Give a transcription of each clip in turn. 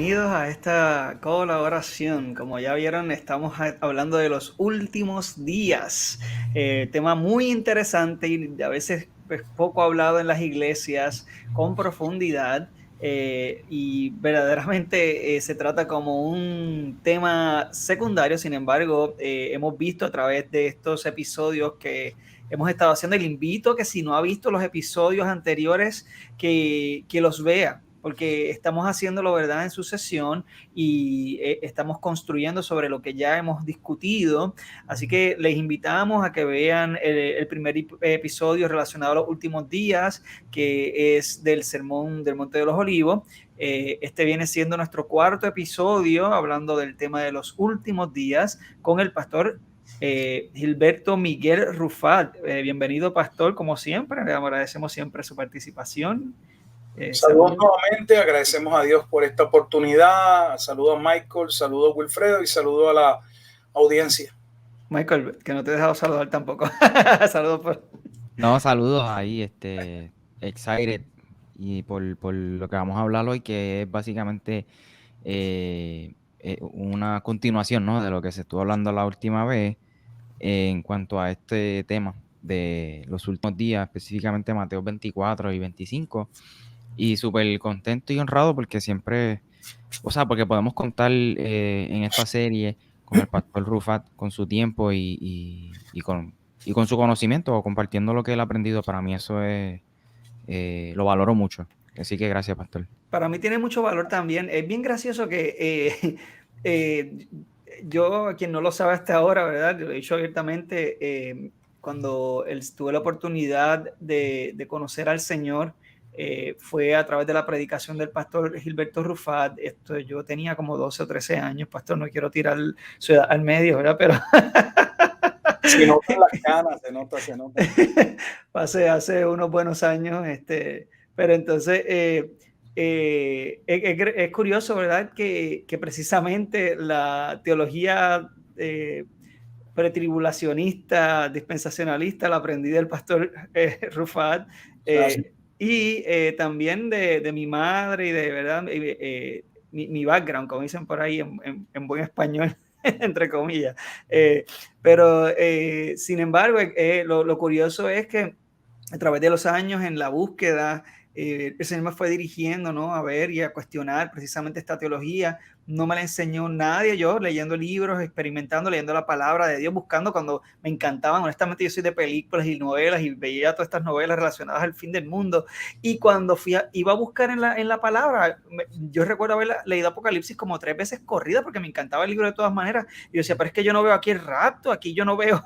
bienvenidos a esta colaboración. Como ya vieron, estamos hablando de los últimos días. Tema muy interesante y a veces pues, poco hablado en las iglesias con profundidad. Y verdaderamente se trata como un tema secundario. Sin embargo, hemos visto a través de estos episodios que hemos estado haciendo, y le invito a que si no ha visto los episodios anteriores, que los vea, porque estamos haciéndolo, ¿verdad?, en sucesión y estamos construyendo sobre lo que ya hemos discutido. Así que les invitamos a que vean el primer episodio relacionado a los últimos días, que es del Sermón del Monte de los Olivos. Este viene siendo nuestro cuarto episodio hablando del tema de los últimos días con el pastor Gilberto Miguel Rufat. Bienvenido, pastor, como siempre. Le agradecemos siempre su participación. Saludos nuevamente, agradecemos a Dios por esta oportunidad. Saludos a Michael, saludos a Wilfredo y saludos a la audiencia. Michael, que no te he dejado saludar tampoco. Saludos por... No, saludos ahí, excited y por lo que vamos a hablar hoy, que es básicamente una continuación, ¿no?, de lo que se estuvo hablando la última vez en cuanto a este tema de los últimos días, específicamente Mateo 24 y 25. Y súper contento y honrado porque siempre, porque podemos contar en esta serie con el pastor Rufat, con su tiempo y con su conocimiento, o compartiendo lo que él ha aprendido. Para mí eso es, lo valoro mucho. Así que gracias, pastor. Para mí tiene mucho valor también. Es bien gracioso que yo, quien no lo sabe hasta ahora, ¿verdad?, lo he dicho abiertamente, cuando tuve la oportunidad de conocer al Señor, fue a través de la predicación del pastor Gilberto Rufat. Yo tenía como 12 o 13 años, pastor, no quiero tirar su edad al medio, ¿verdad? Pero Se notan las canas, se nota. hace unos buenos años, pero entonces es curioso, ¿verdad?, que precisamente la teología pretribulacionista, dispensacionalista, la aprendí del pastor Rufat, y también de mi madre y de verdad mi background, como dicen por ahí en buen español, entre comillas. Pero sin embargo, lo curioso es que a través de los años en la búsqueda, el Señor me fue dirigiendo, ¿no?, a ver y a cuestionar precisamente esta teología. No me la enseñó nadie, yo leyendo libros, experimentando, leyendo la palabra de Dios, buscando cuando me encantaban. Honestamente, yo soy de películas y novelas y veía todas estas novelas relacionadas al fin del mundo. Y cuando iba a buscar en la palabra, yo recuerdo haber leído Apocalipsis como 3 veces corrida porque me encantaba el libro de todas maneras. Y yo decía, pero es que yo no veo aquí el rapto, aquí yo no veo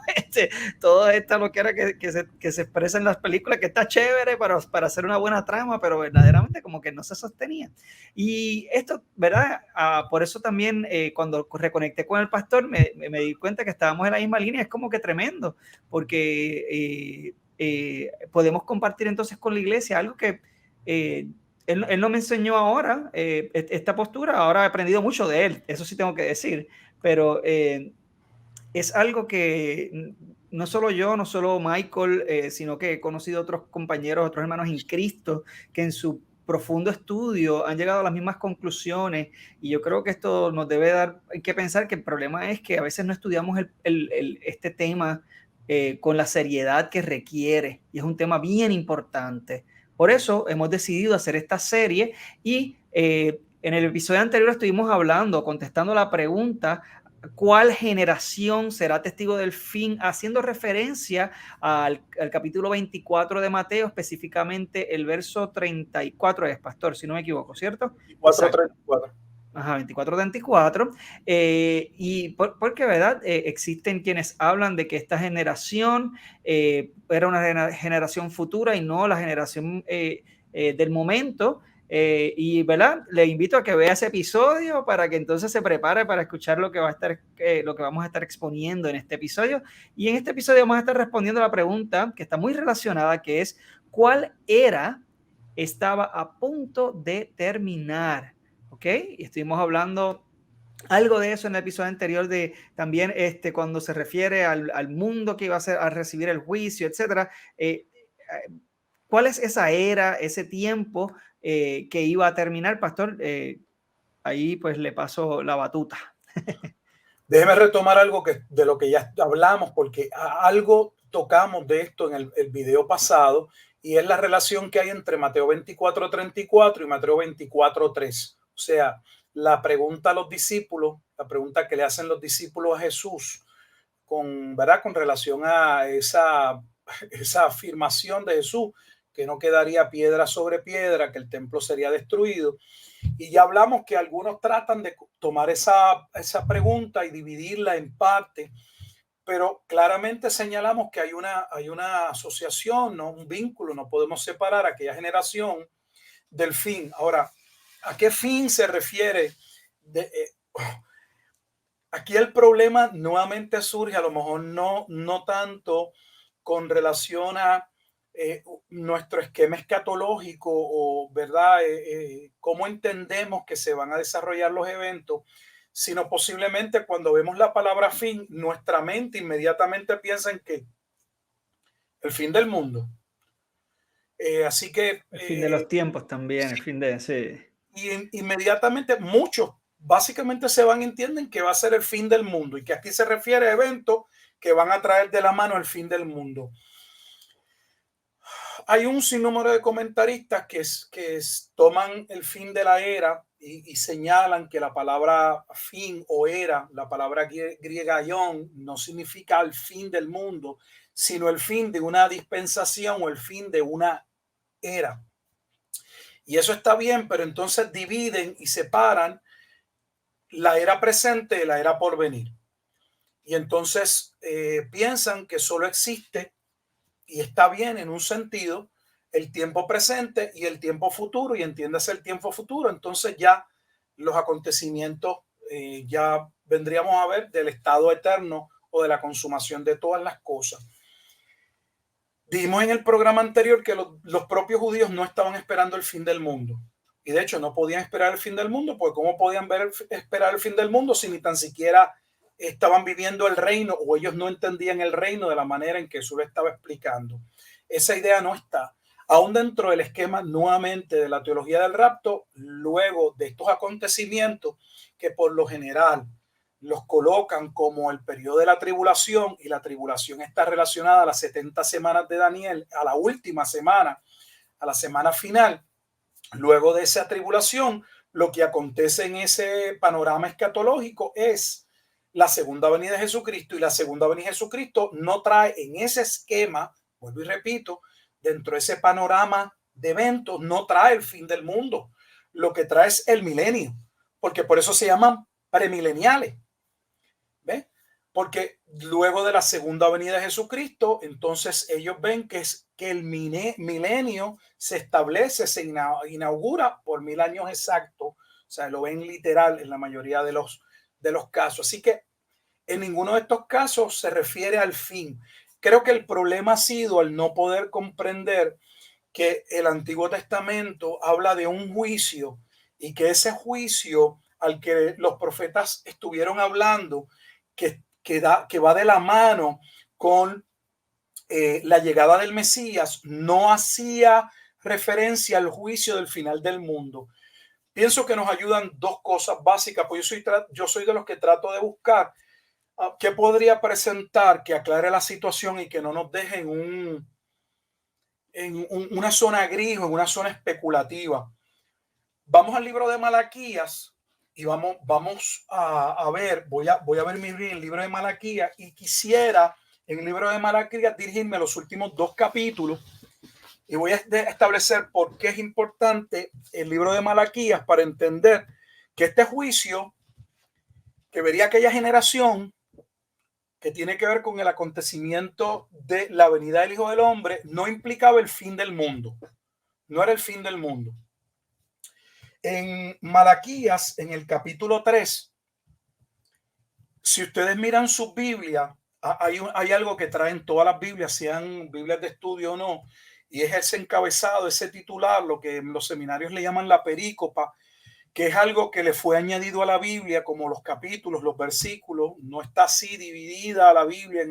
toda esta loquera que se expresa en las películas, que está chévere para hacer una buena trama, pero verdaderamente como que no se sostenía. Y esto, ¿verdad? Por eso también cuando reconecté con el pastor me di cuenta que estábamos en la misma línea. Es como que tremendo, porque podemos compartir entonces con la iglesia algo que él no me enseñó ahora, esta postura. Ahora he aprendido mucho de él, eso sí tengo que decir, pero es algo que no solo yo, no solo Michael, sino que he conocido otros compañeros, otros hermanos en Cristo, que en su profundo estudio han llegado a las mismas conclusiones. Y yo creo que esto nos debe dar, hay que pensar que el problema es que a veces no estudiamos este tema con la seriedad que requiere, y es un tema bien importante. Por eso hemos decidido hacer esta serie, y en el episodio anterior estuvimos hablando, contestando la pregunta: ¿cuál generación será testigo del fin?, haciendo referencia al capítulo 24 de Mateo, específicamente el verso 34 es, pastor, si no me equivoco, ¿cierto? 24:34. Ajá, 24:34. Y porque, ¿verdad? Existen quienes hablan de que esta generación era una generación futura y no la generación del momento. Y, ¿verdad?, le invito a que vea ese episodio para que entonces se prepare para escuchar lo que vamos a estar exponiendo en este episodio. Y en este episodio vamos a estar respondiendo a la pregunta que está muy relacionada, que es: ¿cuál era estaba a punto de terminar? ¿Ok? Y estuvimos hablando algo de eso en el episodio anterior, de también cuando se refiere al mundo que iba a recibir el juicio, etcétera. ¿Cuál es esa era, ese tiempo que iba a terminar, pastor? ahí pues le paso la batuta. Déjeme retomar algo de lo que ya hablamos, porque algo tocamos de esto en el video pasado, y es la relación que hay entre Mateo 24:34 y Mateo 24:3. O sea, la pregunta a los discípulos, la pregunta que le hacen los discípulos a Jesús ¿verdad? Con relación a esa afirmación de Jesús, que no quedaría piedra sobre piedra, que el templo sería destruido. Y ya hablamos que algunos tratan de tomar esa pregunta y dividirla en parte, pero claramente señalamos que hay una asociación, ¿no? Un vínculo, no podemos separar a aquella generación del fin. Ahora, ¿a qué fin se refiere? Aquí el problema nuevamente surge, a lo mejor no tanto con relación a nuestro esquema escatológico o, ¿verdad? Cómo entendemos que se van a desarrollar los eventos, sino posiblemente cuando vemos la palabra fin, nuestra mente inmediatamente piensa en que el fin del mundo. Así que... El fin de los tiempos también, el fin de... Sí. Y inmediatamente muchos básicamente entienden que va a ser el fin del mundo y que aquí se refiere a eventos que van a traer de la mano el fin del mundo. Hay un sinnúmero de comentaristas que toman el fin de la era y señalan que la palabra fin o era, la palabra griega aion, no significa el fin del mundo, sino el fin de una dispensación o el fin de una era. Y eso está bien, pero entonces dividen y separan la era presente de la era por venir. Y entonces piensan que solo existe, y está bien en un sentido, el tiempo presente y el tiempo futuro, y entiéndase el tiempo futuro. Entonces ya los acontecimientos ya vendríamos a ver del estado eterno o de la consumación de todas las cosas. Dijimos en el programa anterior que los propios judíos no estaban esperando el fin del mundo. Y de hecho no podían esperar el fin del mundo, porque ¿cómo podían esperar el fin del mundo si ni tan siquiera estaban viviendo el reino, o ellos no entendían el reino de la manera en que Jesús lo estaba explicando? Esa idea no está. Aún dentro del esquema nuevamente de la teología del rapto, luego de estos acontecimientos que por lo general los colocan como el periodo de la tribulación, y la tribulación está relacionada a las 70 semanas de Daniel, a la última semana, a la semana final. Luego de esa tribulación, lo que acontece en ese panorama escatológico es la segunda venida de Jesucristo, y la segunda venida de Jesucristo no trae en ese esquema, vuelvo y repito, dentro de ese panorama de eventos, no trae el fin del mundo. Lo que trae es el milenio, porque por eso se llaman premileniales. ¿Ve? Porque luego de la segunda venida de Jesucristo, entonces ellos ven que el milenio se establece, se inaugura por 1000 años exactos. O sea, lo ven literal en la mayoría de los casos. Así que en ninguno de estos casos se refiere al fin. Creo que el problema ha sido el no poder comprender que el Antiguo Testamento habla de un juicio, y que ese juicio al que los profetas estuvieron hablando, que va de la mano con la llegada del Mesías, no hacía referencia al juicio del final del mundo. Pienso que nos ayudan dos cosas básicas, pues yo soy de los que trato de buscar qué podría presentar que aclare la situación y que no nos deje en una zona gris o en una zona especulativa. Vamos al libro de Malaquías y vamos a ver, voy a ver el libro de Malaquías, y quisiera en el libro de Malaquías dirigirme a los últimos 2 capítulos, y voy a establecer por qué es importante el libro de Malaquías para entender que este juicio que vería aquella generación, que tiene que ver con el acontecimiento de la venida del Hijo del Hombre, no implicaba el fin del mundo, no era el fin del mundo. En Malaquías, en el capítulo 3, si ustedes miran su Biblia, hay algo que traen todas las Biblias, sean Biblias de estudio o no, y es ese encabezado, ese titular, lo que en los seminarios le llaman la perícopa, que es algo que le fue añadido a la Biblia, como los capítulos, los versículos. No está así dividida la Biblia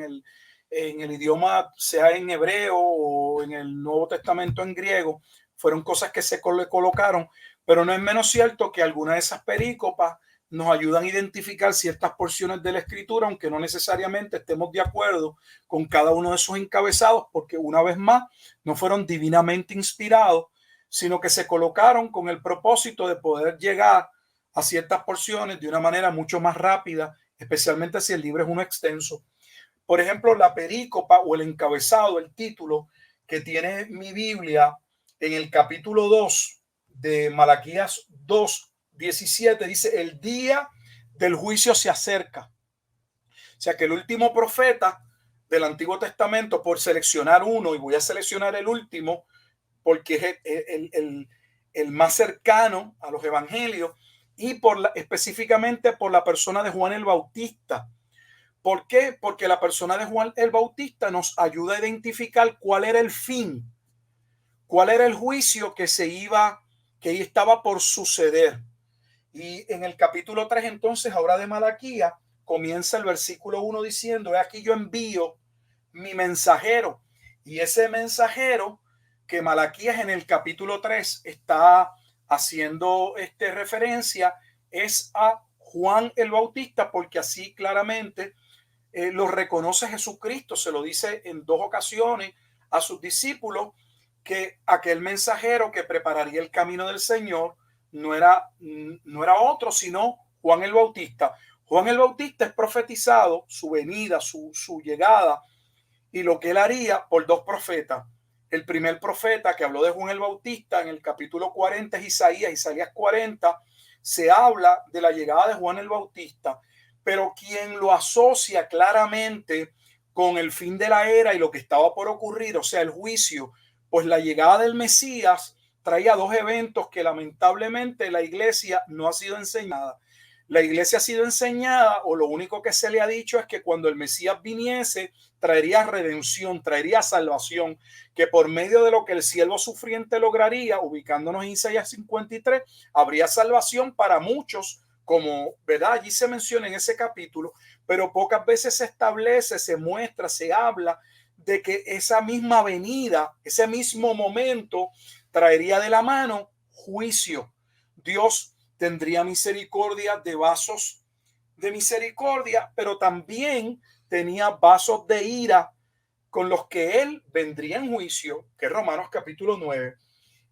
en el idioma, sea en hebreo o en el Nuevo Testamento en griego. Fueron cosas que se colocaron pero no es menos cierto que algunas de esas perícopas nos ayudan a identificar ciertas porciones de la escritura, aunque no necesariamente estemos de acuerdo con cada uno de esos encabezados, porque una vez más no fueron divinamente inspirados, sino que se colocaron con el propósito de poder llegar a ciertas porciones de una manera mucho más rápida, especialmente si el libro es uno extenso. Por ejemplo, la perícopa o el encabezado, el título que tiene mi Biblia en el capítulo 2 de Malaquías 2:17 dice: el día del juicio se acerca. O sea que el último profeta del Antiguo Testamento, por seleccionar uno, y voy a seleccionar el último porque es el más cercano a los evangelios, y específicamente por la persona de Juan el Bautista. ¿Por qué? Porque la persona de Juan el Bautista nos ayuda a identificar cuál era el fin, cuál era el juicio que estaba por suceder. Y en el capítulo 3, entonces, ahora de Malaquías, comienza el versículo 1 diciendo: he aquí yo envío mi mensajero. Y ese mensajero que Malaquías en el capítulo 3 está haciendo referencia es a Juan el Bautista, porque así claramente lo reconoce Jesucristo. Se lo dice en 2 ocasiones a sus discípulos, que aquel mensajero que prepararía el camino del Señor no era otro sino Juan el Bautista. Juan el Bautista es profetizado su venida, su llegada y lo que él haría por 2 profetas. El primer profeta que habló de Juan el Bautista en el capítulo 40 es Isaías 40. Se habla de la llegada de Juan el Bautista, pero quien lo asocia claramente con el fin de la era y lo que estaba por ocurrir, o sea, el juicio, pues la llegada del Mesías traía 2 eventos que lamentablemente la iglesia no ha sido enseñada. La iglesia ha sido enseñada, o lo único que se le ha dicho es que cuando el Mesías viniese traería redención, traería salvación, que por medio de lo que el siervo sufriente lograría, ubicándonos en Isaías 53, habría salvación para muchos, como verdad allí se menciona en ese capítulo, pero pocas veces se establece, se muestra, se habla de que esa misma venida, ese mismo momento traería de la mano juicio. Dios tendría misericordia de vasos de misericordia, pero también tenía vasos de ira con los que él vendría en juicio, que es Romanos capítulo 9.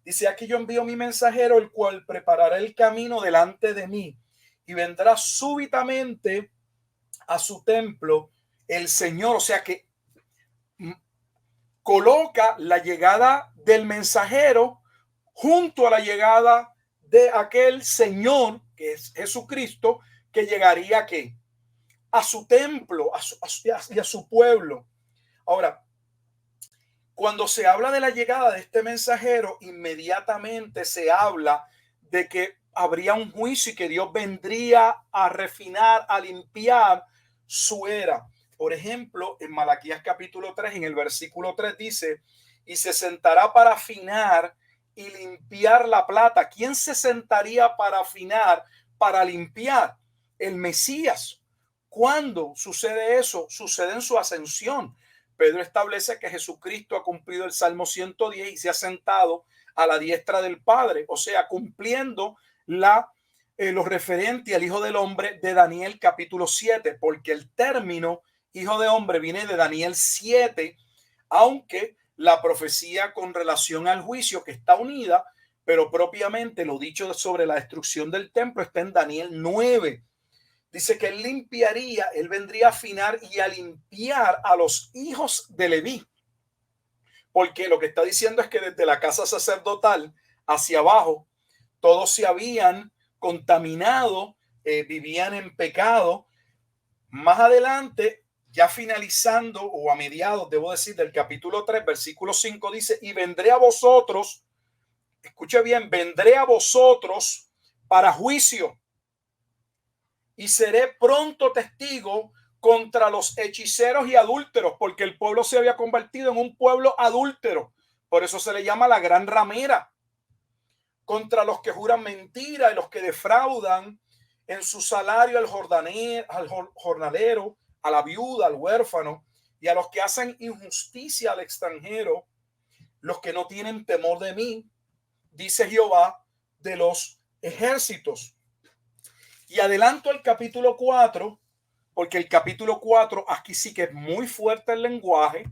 Dice: aquí yo envío mi mensajero, el cual preparará el camino delante de mí, y vendrá súbitamente a su templo el Señor. O sea que coloca la llegada del mensajero junto a la llegada de aquel Señor, que es Jesucristo, que llegaría ¿a qué? A su templo, a su pueblo. Ahora, cuando se habla de la llegada de este mensajero, inmediatamente se habla de que habría un juicio y que Dios vendría a refinar, a limpiar su era. Por ejemplo, en Malaquías capítulo 3, en el versículo 3 dice: y se sentará para afinar y limpiar la plata. ¿Quién se sentaría para afinar, para limpiar? El Mesías. ¿Cuándo sucede eso? Sucede en su ascensión. Pedro establece que Jesucristo ha cumplido el Salmo 110 y se ha sentado a la diestra del Padre, o sea, cumpliendo lo referente al Hijo del Hombre de Daniel capítulo 7, porque el término Hijo de Hombre viene de Daniel 7, aunque la profecía con relación al juicio que está unida, pero propiamente lo dicho sobre la destrucción del templo está en Daniel 9. Dice que él limpiaría, él vendría a afinar y a limpiar a los hijos de Leví. Porque lo que está diciendo es que desde la casa sacerdotal hacia abajo, todos se habían contaminado, vivían en pecado. Más adelante, ya finalizando o a mediados, debo decir, del capítulo 3, versículo 5, dice: y vendré a vosotros, escuche bien, vendré a vosotros para juicio, y seré pronto testigo contra los hechiceros y adúlteros, porque el pueblo se había convertido en un pueblo adúltero. Por eso se le llama la gran ramera. Contra los que juran mentira y los que defraudan en su salario al jornalero, a la viuda, al huérfano, y a los que hacen injusticia al extranjero, los que no tienen temor de mí, dice Jehová de los ejércitos. Y adelanto el capítulo 4, porque el capítulo 4 aquí sí que es muy fuerte el lenguaje.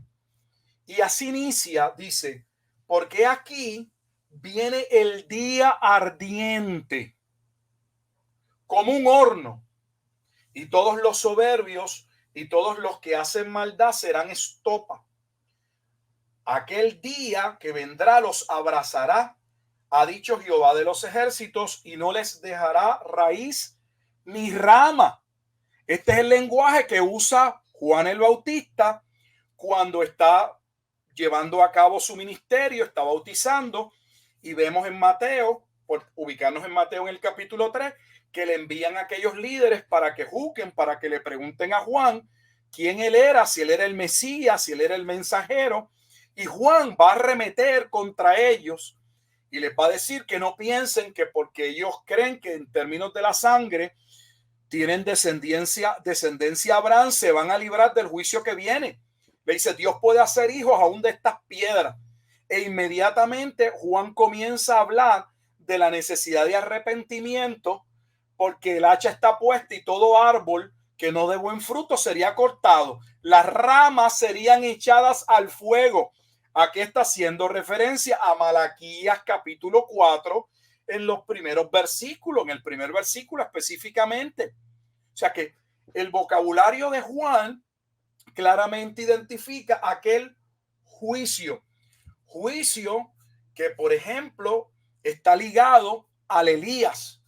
Y así inicia, dice, porque aquí viene el día ardiente como un horno, y todos los soberbios y todos los que hacen maldad serán estopa. Aquel día que vendrá los abrazará, ha dicho Jehová de los ejércitos, y no les dejará raíz ni rama. Este es el lenguaje que usa Juan el Bautista cuando está llevando a cabo su ministerio, está bautizando, y vemos en Mateo, por ubicarnos en Mateo en el capítulo 3, que le envían a aquellos líderes para que juzguen, para que le pregunten a Juan quién él era, si él era el Mesías, si él era el mensajero. Y Juan va a arremeter contra ellos y les va a decir que no piensen que porque ellos creen que en términos de la sangre tienen descendencia Abraham, se van a librar del juicio que viene. Le dice, Dios puede hacer hijos aún de estas piedras. E inmediatamente Juan comienza a hablar de la necesidad de arrepentimiento, porque el hacha está puesta y todo árbol que no dé buen fruto sería cortado. Las ramas serían echadas al fuego. Aquí está haciendo referencia a Malaquías capítulo 4 en los primeros versículos, en el primer versículo específicamente. O sea que el vocabulario de Juan claramente identifica aquel juicio que, por ejemplo, está ligado al Elías,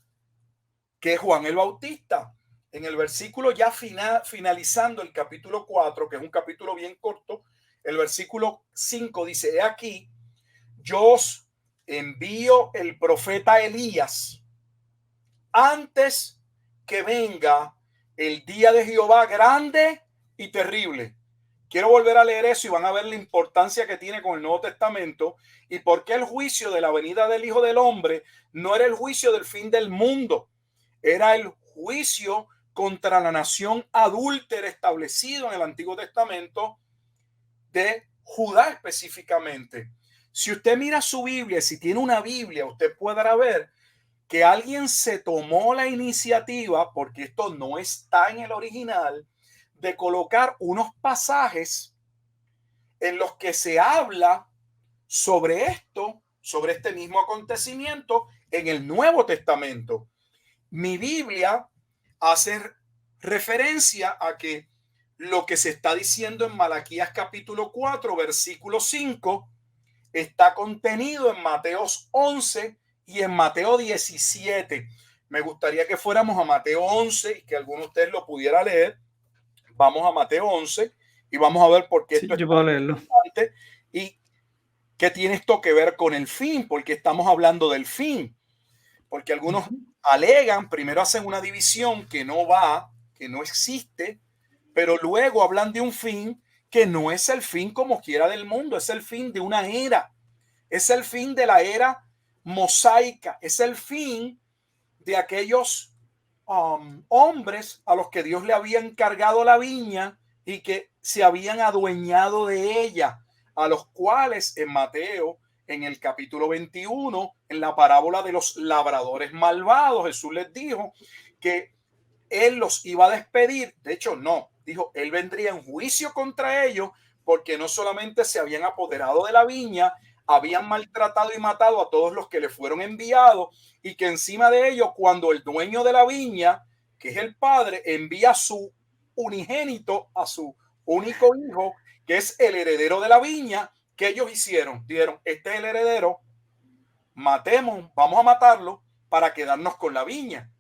que es Juan el Bautista. En el versículo ya finalizando el capítulo 4, que es un capítulo bien corto, el versículo 5 dice, he aquí, yo os envío el profeta Elías antes que venga el día de Jehová grande y terrible. Quiero volver a leer eso y van a ver la importancia que tiene con el Nuevo Testamento y por qué el juicio de la venida del Hijo del Hombre no era el juicio del fin del mundo, era el juicio contra la nación adúltera establecido en el Antiguo Testamento de Judá específicamente. Si usted mira su Biblia, si tiene una Biblia, usted podrá ver que alguien se tomó la iniciativa, porque esto no está en el original, de colocar unos pasajes en los que se habla sobre esto, sobre este mismo acontecimiento en el Nuevo Testamento. Mi Biblia hace referencia a que lo que se está diciendo en Malaquías capítulo 4, versículo 5, está contenido en Mateo 11 y en Mateo 17. Me gustaría que fuéramos a Mateo 11 y que alguno de ustedes lo pudiera leer. Vamos a Mateo 11 y vamos a ver por qué esto es importante y qué tiene esto que ver con el fin, porque estamos hablando del fin. Porque algunos alegan, primero hacen una división que no va, que no existe, pero luego hablan de un fin que no es el fin como quiera del mundo, es el fin de una era, es el fin de la era mosaica, es el fin de aquellos hombres a los que Dios le había encargado la viña y que se habían adueñado de ella, a los cuales en Mateo, en el capítulo 21, en la parábola de los labradores malvados, Jesús les dijo que él los iba a despedir. De hecho, no, dijo, él vendría en juicio contra ellos porque no solamente se habían apoderado de la viña, habían maltratado y matado a todos los que le fueron enviados, y que encima de ellos, cuando el dueño de la viña, que es el padre, envía a su unigénito, a su único hijo, que es el heredero de la viña, que ellos hicieron, dijeron, este es el heredero, matemos, vamos a matarlo para quedarnos con la viña.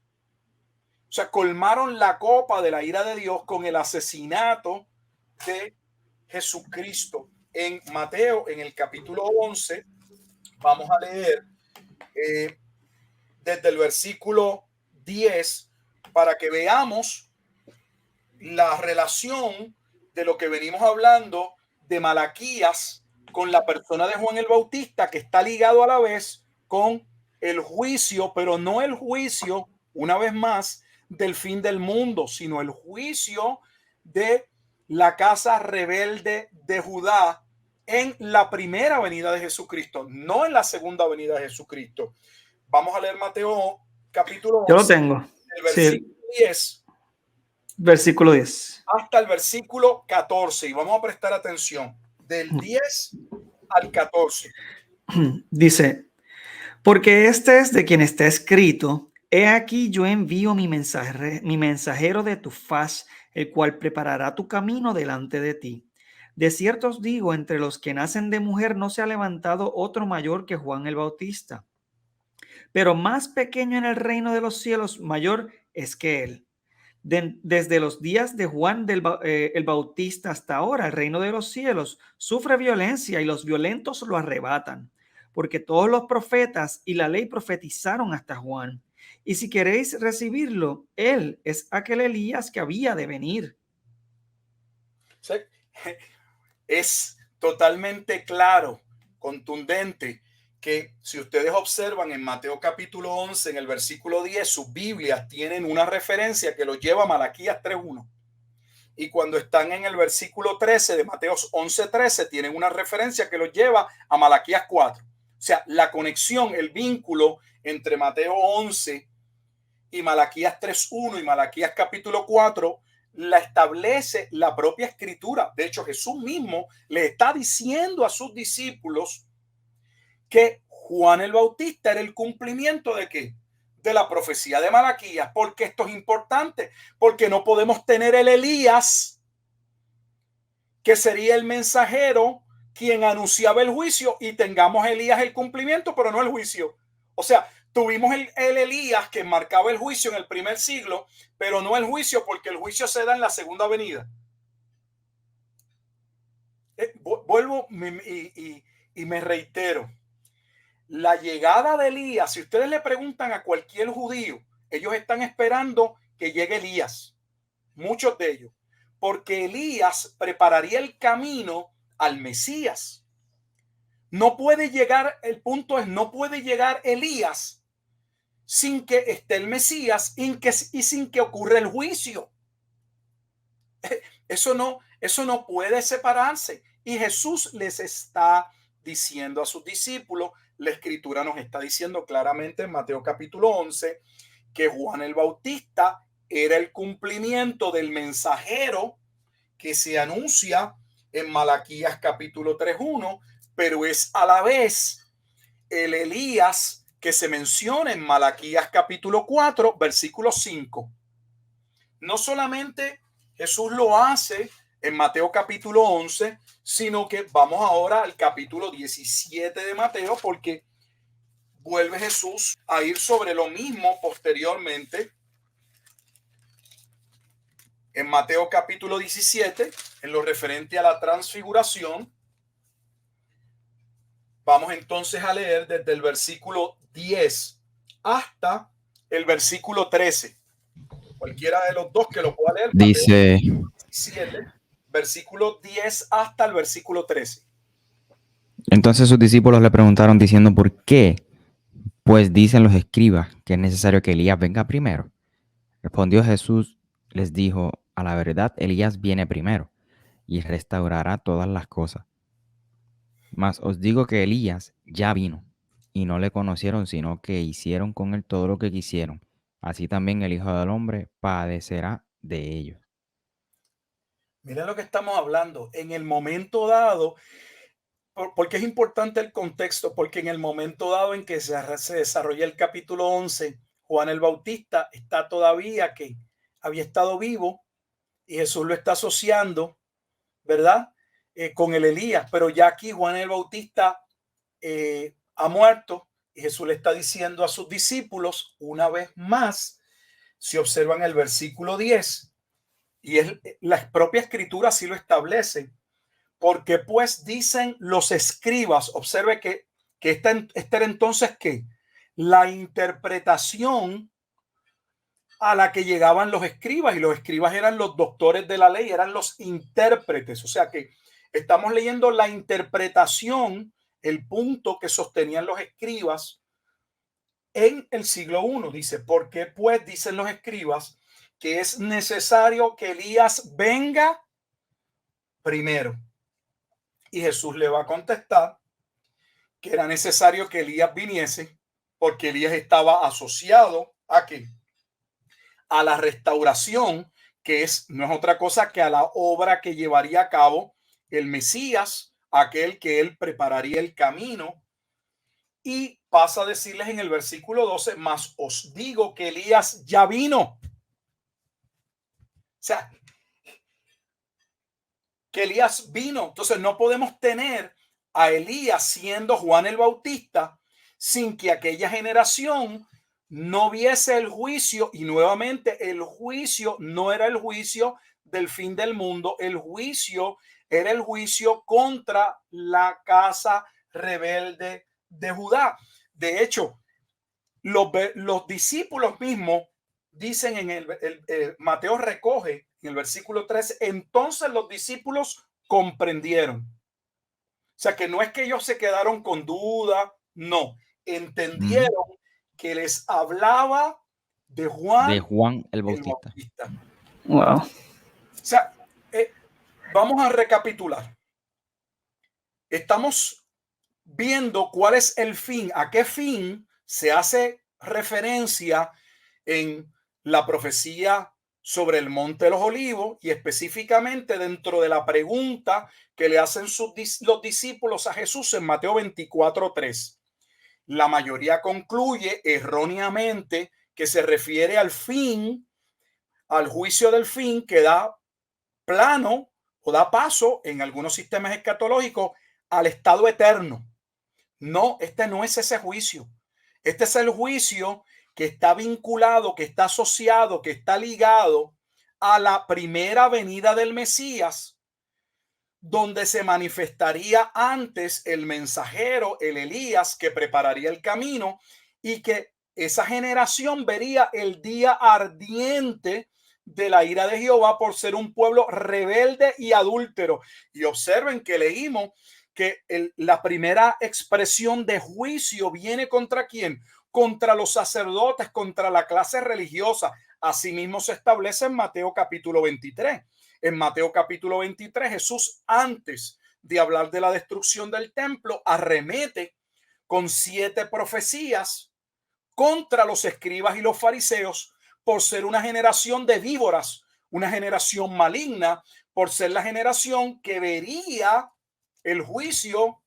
O sea, colmaron la copa de la ira de Dios con el asesinato de Jesucristo. En Mateo, en el capítulo 11, vamos a leer desde el versículo 10 para que veamos la relación de lo que venimos hablando de Malaquías con la persona de Juan el Bautista, que está ligado a la vez con el juicio, pero no el juicio, una vez más, del fin del mundo, sino el juicio de la casa rebelde de Judá en la primera venida de Jesucristo, no en la segunda venida de Jesucristo. Vamos a leer Mateo capítulo 11. Yo lo tengo. El versículo 10 Versículo 10. hasta el versículo 14. Y vamos a prestar atención. Del 10 al 14. Dice, porque este es de quien está escrito, he aquí yo envío mi mensajero de tu faz, el cual preparará tu camino delante de ti. De cierto os digo, entre los que nacen de mujer no se ha levantado otro mayor que Juan el Bautista, pero más pequeño en el reino de los cielos, mayor es que él. Desde los días de Juan el Bautista hasta ahora, el reino de los cielos sufre violencia y los violentos lo arrebatan, porque todos los profetas y la ley profetizaron hasta Juan. Y si queréis recibirlo, él es aquel Elías que había de venir. ¿Sí? Es totalmente claro, contundente, que si ustedes observan en Mateo capítulo 11, en el versículo 10, sus Biblias tienen una referencia que los lleva a Malaquías 3.1. Y cuando están en el versículo 13 de Mateo 11:13, tienen una referencia que los lleva a Malaquías 4. O sea, la conexión, el vínculo entre Mateo 11 y Malaquías 3.1 y Malaquías capítulo 4 la establece la propia escritura. De hecho, Jesús mismo le está diciendo a sus discípulos que Juan el Bautista era el cumplimiento ¿de qué? De la profecía de Malaquías. Porque esto es importante, porque no podemos tener el Elías, que sería el mensajero quien anunciaba el juicio, y tengamos Elías el cumplimiento, pero no el juicio. O sea, tuvimos el Elías que marcaba el juicio en el primer siglo, pero no el juicio, porque el juicio se da en la segunda venida. Vuelvo y me reitero. La llegada de Elías, si ustedes le preguntan a cualquier judío, ellos están esperando que llegue Elías, muchos de ellos, porque Elías prepararía el camino al Mesías. No puede llegar, el punto es, no puede llegar Elías sin que esté el Mesías y sin que ocurra el juicio. Eso no puede separarse. Y Jesús les está diciendo a sus discípulos, la escritura nos está diciendo claramente en Mateo capítulo 11 que Juan el Bautista era el cumplimiento del mensajero que se anuncia en Malaquías capítulo 3.1, pero es a la vez el Elías que se menciona en Malaquías capítulo 4, versículo 5. No solamente Jesús lo hace en Mateo capítulo 11, sino que vamos ahora al capítulo 17 de Mateo, porque vuelve Jesús a ir sobre lo mismo posteriormente. En Mateo capítulo 17, en lo referente a la transfiguración, vamos entonces a leer desde el versículo 10 hasta el versículo 13. Cualquiera de los dos que lo pueda leer. Dice, Mateo 17, versículo 10 hasta el versículo 13. entonces sus discípulos le preguntaron diciendo, ¿por qué? Pues dicen los escribas que es necesario que Elías venga primero. Respondió Jesús, les dijo, a la verdad, Elías viene primero y restaurará todas las cosas. Mas os digo que Elías ya vino y no le conocieron, sino que hicieron con él todo lo que quisieron. Así también el Hijo del Hombre padecerá de ellos. Miren lo que estamos hablando. En el momento dado, porque es importante el contexto, porque en el momento dado en que se desarrolla el capítulo 11, Juan el Bautista está todavía que había estado vivo y Jesús lo está asociando, ¿verdad? Con el Elías, pero ya aquí Juan el Bautista ha muerto y Jesús le está diciendo a sus discípulos una vez más, si observan el versículo 10, y es la propia escritura así lo establece, porque pues dicen los escribas, observe que esta era entonces que la interpretación a la que llegaban los escribas, y los escribas eran los doctores de la ley, eran los intérpretes, o sea que estamos leyendo la interpretación, el punto que sostenían los escribas en el siglo I. Dice, ¿por qué pues dicen los escribas que es necesario que Elías venga primero? Y Jesús le va a contestar que era necesario que Elías viniese porque Elías estaba asociado ¿a qué? A la restauración, que no es otra cosa que a la obra que llevaría a cabo el Mesías, aquel que él prepararía el camino. Y pasa a decirles en el versículo 12, mas os digo que Elías ya vino. O sea, que Elías vino. Entonces no podemos tener a Elías siendo Juan el Bautista sin que aquella generación no viese el juicio. Y nuevamente el juicio no era el juicio del fin del mundo. El juicio era el juicio contra la casa rebelde de Judá. De hecho, los discípulos mismos dicen en el Mateo recoge en el versículo 13, entonces los discípulos comprendieron. O sea, que no es que ellos se quedaron con duda, no, entendieron que les hablaba de Juan el Bautista. Wow. O sea, vamos a recapitular. Estamos viendo cuál es el fin, a qué fin se hace referencia en la profecía sobre el Monte de los Olivos y específicamente dentro de la pregunta que le hacen los discípulos a Jesús en Mateo 24:3. La mayoría concluye erróneamente que se refiere al fin, al juicio del fin que da plano o da paso en algunos sistemas escatológicos al estado eterno. No, este no es ese juicio. Este es el juicio que está vinculado, que está asociado, que está ligado a la primera venida del Mesías, donde se manifestaría antes el mensajero, el Elías, que prepararía el camino y que esa generación vería el día ardiente de la ira de Jehová por ser un pueblo rebelde y adúltero. Y observen que leímos que la primera expresión de juicio viene contra quién, contra los sacerdotes, contra la clase religiosa. Asimismo se establece en Mateo capítulo 23. En Mateo capítulo 23, Jesús, antes de hablar de la destrucción del templo, arremete con 7 profecías contra los escribas y los fariseos por ser una generación de víboras, una generación maligna, por ser la generación que vería el juicio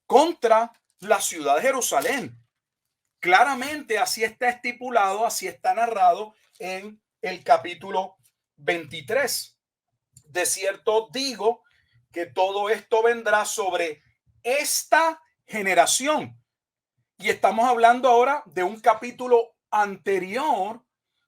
contra la ciudad de Jerusalén. Claramente así está estipulado, así está narrado en el capítulo 23. De cierto digo que todo esto vendrá sobre esta generación. Y estamos hablando ahora de un capítulo anterior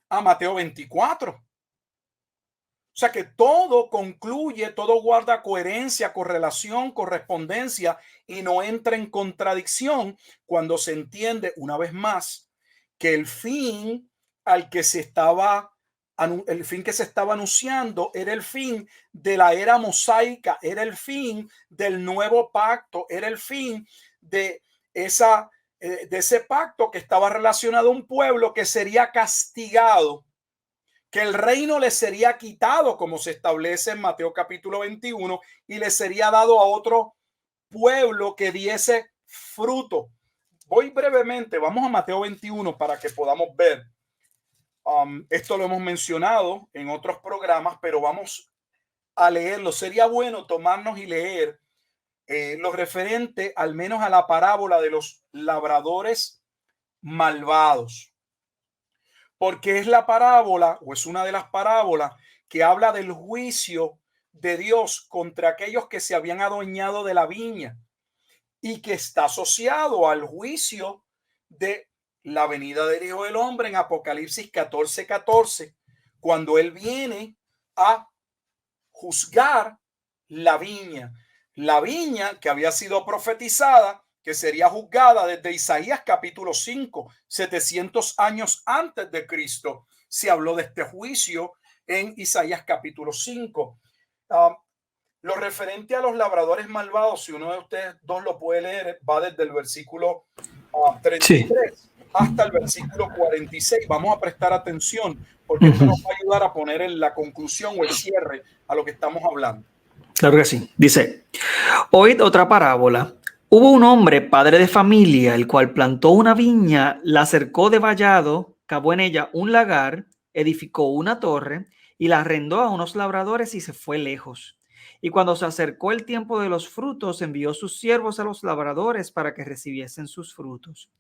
a Mateo 24. O sea que todo concluye, todo guarda coherencia, correlación, correspondencia y no entra en contradicción cuando se entiende una vez más que el fin al que se estaba anunciando era el fin de la era mosaica, era el fin del nuevo pacto, era el fin de ese pacto que estaba relacionado a un pueblo que sería castigado, que el reino le sería quitado, como se establece en Mateo capítulo 21, y le sería dado a otro pueblo que diese fruto. Voy brevemente, vamos a Mateo 21 para que podamos ver. Esto lo hemos mencionado en otros programas, pero vamos a leerlo. Sería bueno tomarnos y leer lo referente al menos a la parábola de los labradores malvados. Porque es la parábola, o es una de las parábolas que habla del juicio de Dios contra aquellos que se habían adueñado de la viña y que está asociado al juicio de la venida del Hijo del Hombre en Apocalipsis 14:14, cuando él viene a juzgar la viña que había sido profetizada, que sería juzgada desde Isaías capítulo 5, 700 años antes de Cristo. Se habló de este juicio en Isaías capítulo 5. Lo referente a los labradores malvados, si uno de ustedes dos lo puede leer, va desde el versículo 33 hasta el versículo 46. Vamos a prestar atención porque esto nos va a ayudar a poner en la conclusión o el cierre a lo que estamos hablando. Claro que sí. Dice, oíd otra parábola. Hubo un hombre, padre de familia, el cual plantó una viña, la cercó de vallado, cavó en ella un lagar, edificó una torre y la arrendó a unos labradores y se fue lejos. Y cuando se acercó el tiempo de los frutos, envió sus siervos a los labradores para que recibiesen sus frutos.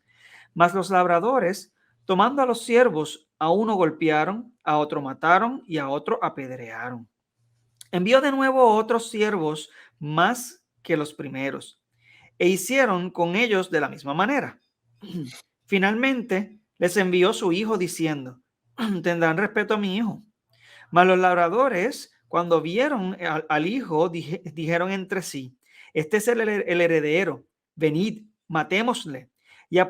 Mas los labradores, tomando a los siervos, a uno golpearon, a otro mataron y a otro apedrearon. Envió de nuevo otros siervos más que los primeros e hicieron con ellos de la misma manera. Finalmente les envió su hijo diciendo, tendrán respeto a mi hijo. Mas los labradores, cuando vieron al hijo, dijeron entre sí, este es el heredero, venid, matémosle y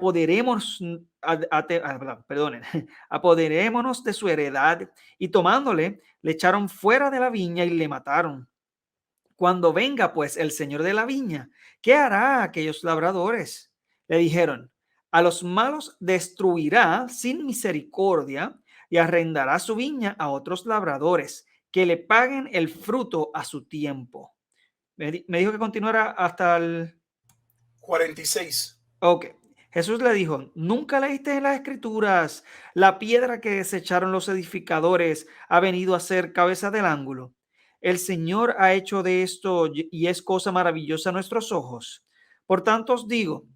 perdonen, apoderémonos de su heredad. Y tomándole, le echaron fuera de la viña y le mataron. Cuando venga pues el señor de la viña, ¿qué hará a aquellos labradores? Le dijeron, a los malos destruirá sin misericordia y arrendará su viña a otros labradores que le paguen el fruto a su tiempo. Me dijo que continuara hasta el 46. Ok. Jesús le dijo, ¿nunca leíste en las escrituras la piedra que desecharon los edificadores ha venido a ser cabeza del ángulo? El Señor ha hecho de esto y es cosa maravillosa a nuestros ojos. Por tanto os digo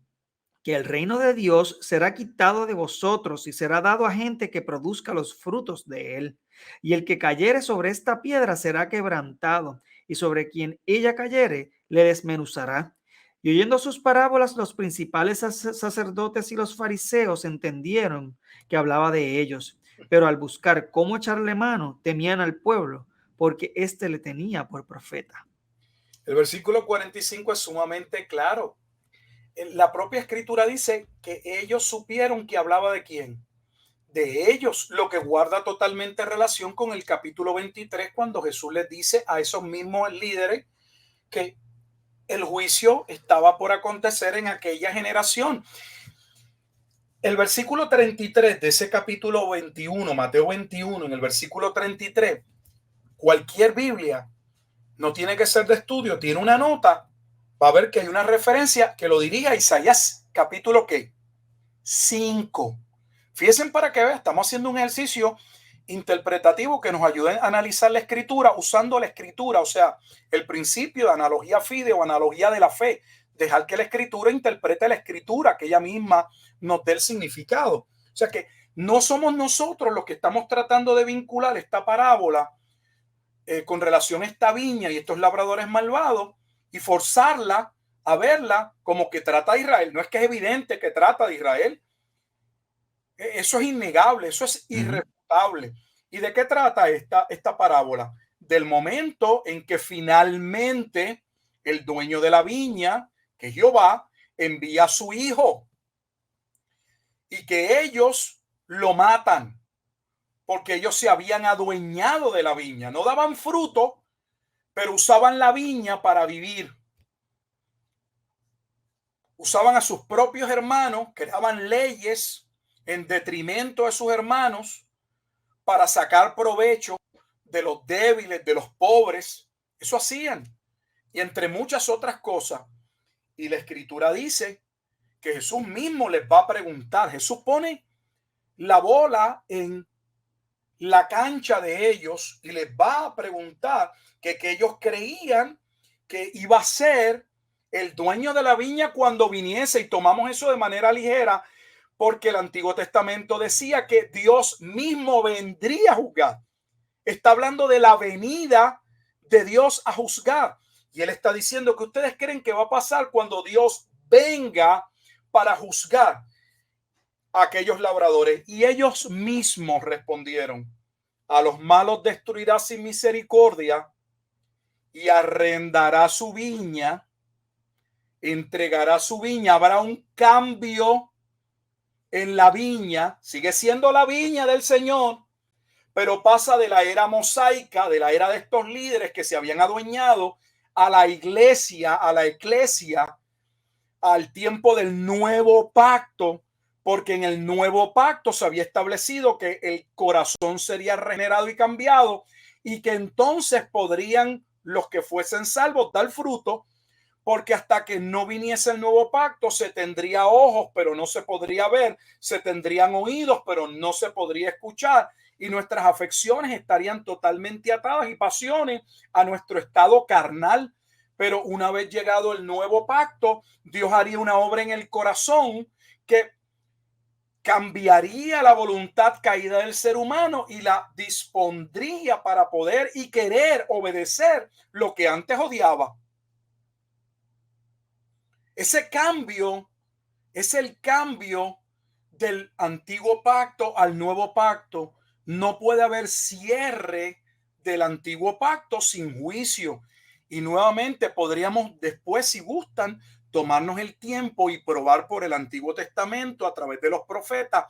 que el reino de Dios será quitado de vosotros y será dado a gente que produzca los frutos de él. Y el que cayere sobre esta piedra será quebrantado, y sobre quien ella cayere le desmenuzará. Y oyendo sus parábolas, los principales sacerdotes y los fariseos entendieron que hablaba de ellos, pero al buscar cómo echarle mano, temían al pueblo, porque éste le tenía por profeta. El versículo 45 es sumamente claro. La propia escritura dice que ellos supieron que hablaba de quién, de ellos, lo que guarda totalmente relación con el capítulo 23, cuando Jesús les dice a esos mismos líderes que el juicio estaba por acontecer en aquella generación. El versículo 33 de ese capítulo 21, Mateo 21, en el versículo 33, cualquier Biblia, no tiene que ser de estudio, tiene una nota, va a ver que hay una referencia que lo dirige a Isaías capítulo ¿qué? 5. Fíjense para que vean, estamos haciendo un ejercicio interpretativo que nos ayude a analizar la escritura usando la escritura, o sea, el principio de analogía fide o analogía de la fe, dejar que la escritura interprete la escritura, que ella misma nos dé el significado. O sea que no somos nosotros los que estamos tratando de vincular esta parábola con relación a esta viña y estos labradores malvados y forzarla a verla como que trata a Israel. No es que es evidente que trata de Israel. Eso es innegable, eso es irrefutable. ¿Y de qué trata esta parábola? Del momento en que finalmente el dueño de la viña, que es Jehová, envía a su hijo y que ellos lo matan porque ellos se habían adueñado de la viña. No daban fruto, pero usaban la viña para vivir. Usaban a sus propios hermanos, creaban leyes en detrimento de sus hermanos para sacar provecho de los débiles, de los pobres. Eso hacían. Y entre muchas otras cosas. Y la escritura dice que Jesús mismo les va a preguntar. Jesús pone la bola en la cancha de ellos y les va a preguntar que ellos creían que iba a ser el dueño de la viña cuando viniese, y tomamos eso de manera ligera porque el Antiguo Testamento decía que Dios mismo vendría a juzgar. Está hablando de la venida de Dios a juzgar, y él está diciendo que ustedes creen que va a pasar cuando Dios venga para juzgar a aquellos labradores. Y ellos mismos respondieron: a los malos destruirá sin misericordia y arrendará su viña, entregará su viña. Habrá un cambio en la viña, sigue siendo la viña del Señor, pero pasa de la era mosaica, de la era de estos líderes que se habían adueñado, a la iglesia, a la eclesia, al tiempo del nuevo pacto, porque en el nuevo pacto se había establecido que el corazón sería regenerado y cambiado, y que entonces podrían los que fuesen salvos dar fruto, porque hasta que no viniese el nuevo pacto se tendría ojos, pero no se podría ver, se tendrían oídos, pero no se podría escuchar, y nuestras afecciones estarían totalmente atadas y pasiones a nuestro estado carnal. Pero una vez llegado el nuevo pacto, Dios haría una obra en el corazón que cambiaría la voluntad caída del ser humano y la dispondría para poder y querer obedecer lo que antes odiaba. Ese cambio es el cambio del antiguo pacto al nuevo pacto. No puede haber cierre del antiguo pacto sin juicio. Y nuevamente podríamos después, si gustan, tomarnos el tiempo y probar por el Antiguo Testamento a través de los profetas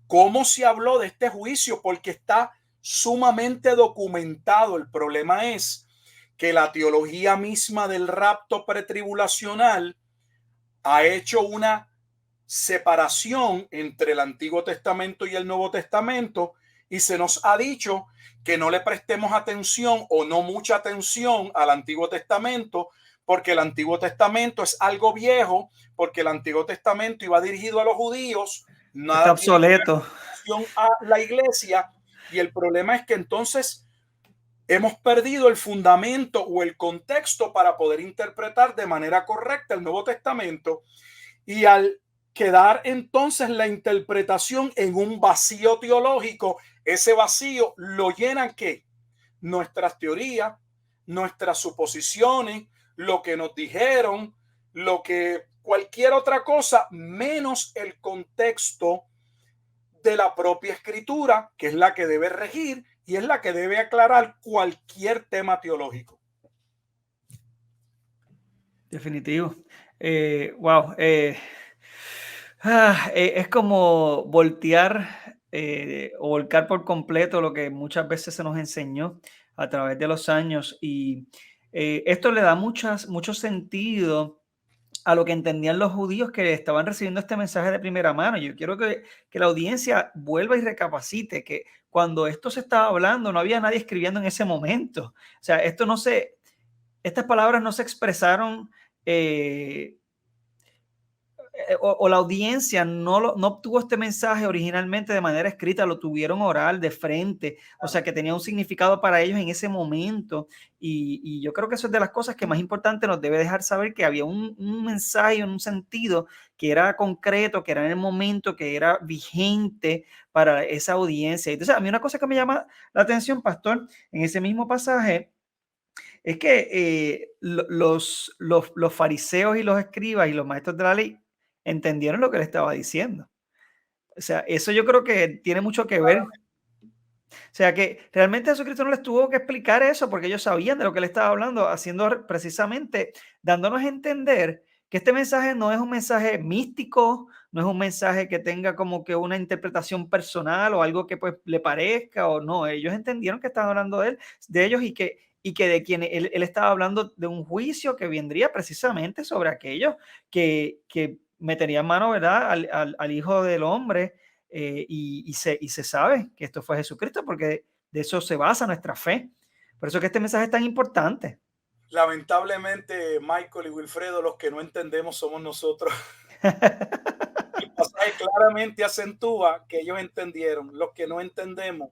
cómo se habló de este juicio, porque está sumamente documentado. El problema es que la teología misma del rapto pretribulacional ha hecho una separación entre el Antiguo Testamento y el Nuevo Testamento, y se nos ha dicho que no le prestemos atención o no mucha atención al Antiguo Testamento, porque el Antiguo Testamento es algo viejo, porque el Antiguo Testamento iba dirigido a los judíos, nada está obsoleto a la iglesia. Y el problema es que entonces hemos perdido el fundamento o el contexto para poder interpretar de manera correcta el Nuevo Testamento, y al quedar entonces la interpretación en un vacío teológico, ese vacío lo llenan ¿qué? Nuestras teorías, nuestras suposiciones, lo que nos dijeron, lo que cualquier otra cosa, menos el contexto de la propia escritura, que es la que debe regir y es la que debe aclarar cualquier tema teológico. Definitivo. Wow. Es como voltear o volcar por completo lo que muchas veces se nos enseñó a través de los años, y esto le da mucho sentido a lo que entendían los judíos que estaban recibiendo este mensaje de primera mano. Yo quiero que la audiencia vuelva y recapacite que cuando esto se estaba hablando no había nadie escribiendo en ese momento. O sea, estas palabras no se expresaron o la audiencia no obtuvo este mensaje originalmente de manera escrita, lo tuvieron oral, de frente, o sea que tenía un significado para ellos en ese momento, y yo creo que eso es de las cosas que más importante nos debe dejar saber, que había un mensaje, un sentido que era concreto, que era en el momento, que era vigente para esa audiencia. Entonces a mí una cosa que me llama la atención, pastor, en ese mismo pasaje, es que los fariseos y los escribas y los maestros de la ley entendieron lo que le estaba diciendo. O sea, eso yo creo que tiene mucho que ver. O sea, que realmente Jesucristo no les tuvo que explicar eso porque ellos sabían de lo que le estaba hablando, haciendo precisamente, dándonos a entender que este mensaje no es un mensaje místico, no es un mensaje que tenga como que una interpretación personal o algo que pues le parezca o no. Ellos entendieron que estaban hablando de ellos y que de quien él estaba hablando de un juicio que vendría precisamente sobre aquellos que meterían mano, ¿verdad?, al Hijo del Hombre, y se sabe que esto fue Jesucristo, porque de eso se basa nuestra fe. Por eso que este mensaje es tan importante. Lamentablemente, Michael y Wilfredo, los que no entendemos somos nosotros. El pasaje claramente acentúa que ellos entendieron. Los que no entendemos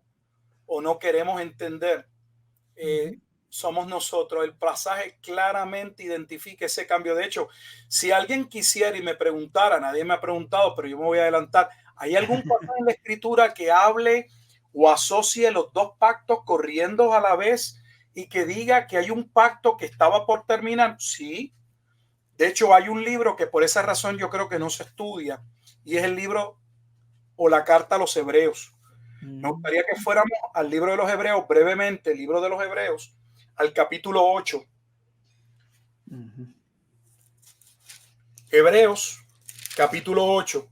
o no queremos entender, somos nosotros. El pasaje claramente identifica ese cambio. De hecho, si alguien quisiera y me preguntara, nadie me ha preguntado, pero yo me voy a adelantar, ¿hay algún pasaje en la escritura que hable o asocie los dos pactos corriendo a la vez y que diga que hay un pacto que estaba por terminar? Sí. De hecho, hay un libro que por esa razón yo creo que no se estudia, y es el libro o la carta a los Hebreos. Me gustaría que fuéramos al libro de los Hebreos brevemente, el libro de los Hebreos, al capítulo 8. Hebreos, capítulo 8.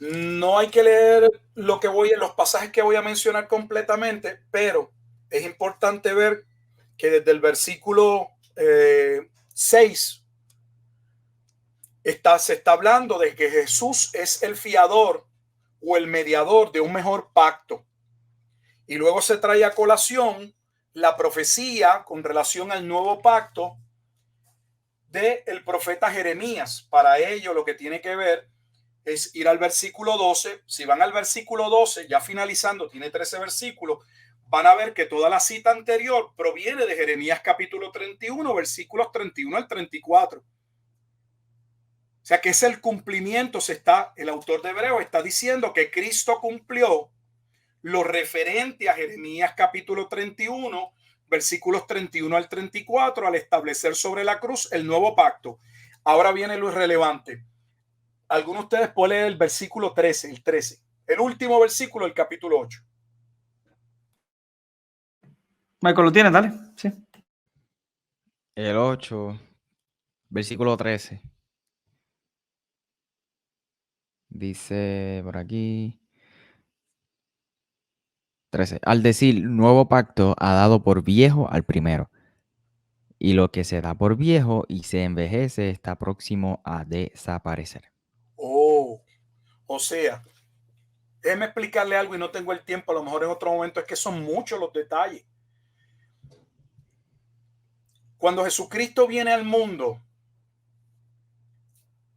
No hay que leer los pasajes que voy a mencionar completamente, pero es importante ver que desde el versículo 6 se está hablando de que Jesús es el fiador o el mediador de un mejor pacto. Y luego se trae a colación la profecía con relación al nuevo pacto del profeta Jeremías. Para ello, lo que tiene que ver es ir al versículo 12. Si van al versículo 12, ya finalizando, tiene 13 versículos, van a ver que toda la cita anterior proviene de Jeremías capítulo 31, versículos 31 al 34. O sea que es el cumplimiento. El autor de Hebreos está diciendo que Cristo cumplió lo referente a Jeremías capítulo 31, versículos 31 al 34, al establecer sobre la cruz el nuevo pacto. Ahora viene lo irrelevante. Algunos de ustedes pueden leer el versículo 13, el último versículo del capítulo 8. Michael, ¿lo tienes? Dale. Sí. El 8, versículo 13. Dice por aquí. 13. Al decir nuevo pacto ha dado por viejo al primero. Y lo que se da por viejo y se envejece está próximo a desaparecer. O sea, déjeme explicarle algo y no tengo el tiempo, a lo mejor en otro momento, es que son muchos los detalles. Cuando Jesucristo viene al mundo,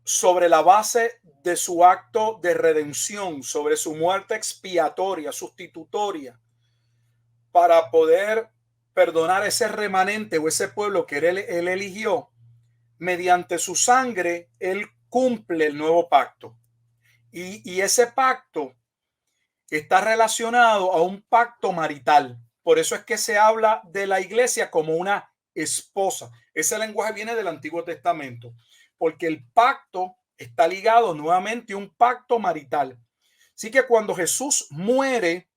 sobre la base de su acto de redención, sobre su muerte expiatoria, sustitutoria, para poder perdonar ese remanente o ese pueblo que él eligió, mediante su sangre, él cumple el nuevo pacto. Y ese pacto está relacionado a un pacto marital. Por eso es que se habla de la iglesia como una esposa. Ese lenguaje viene del Antiguo Testamento, porque el pacto está ligado nuevamente a un pacto marital. Así que cuando Jesús muere,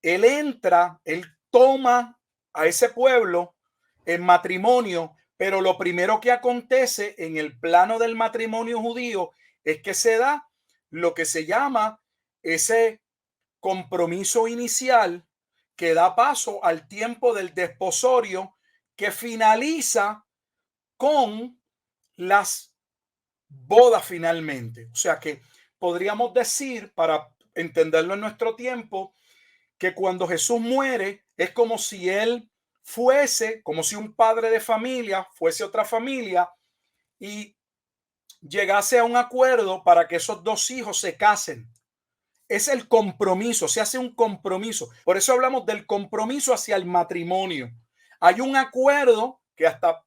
él entra, él toma a ese pueblo en matrimonio, pero lo primero que acontece en el plano del matrimonio judío es que se da lo que se llama ese compromiso inicial que da paso al tiempo del desposorio, que finaliza con las bodas finalmente. O sea que podríamos decir, para entenderlo en nuestro tiempo, que cuando Jesús muere es como si él fuese, como si un padre de familia fuese otra familia y llegase a un acuerdo para que esos dos hijos se casen. Es el compromiso, se hace un compromiso. Por eso hablamos del compromiso hacia el matrimonio. Hay un acuerdo que hasta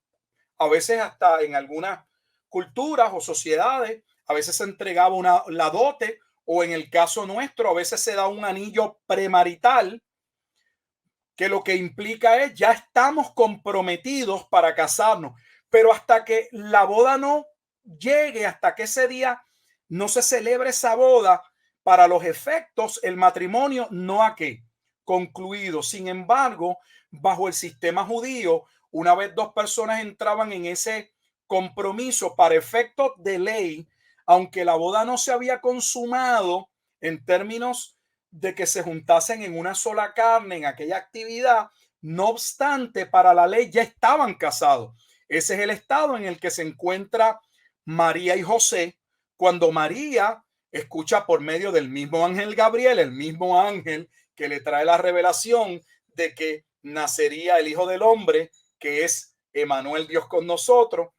a veces, hasta en algunas culturas o sociedades, a veces se entregaba la dote, o en el caso nuestro, a veces se da un anillo premarital, que lo que implica es ya estamos comprometidos para casarnos, pero hasta que la boda no llegue, hasta que ese día no se celebre esa boda, para los efectos, el matrimonio no ha concluido. Sin embargo, bajo el sistema judío, una vez dos personas entraban en ese compromiso para efectos de ley, aunque la boda no se había consumado en términos de que se juntasen en una sola carne en aquella actividad, no obstante, para la ley ya estaban casados. Ese es el estado en el que se encuentra María y José, cuando María escucha por medio del mismo ángel Gabriel, el mismo ángel que le trae la revelación de que nacería el Hijo del Hombre, que es Emmanuel, Dios con nosotros.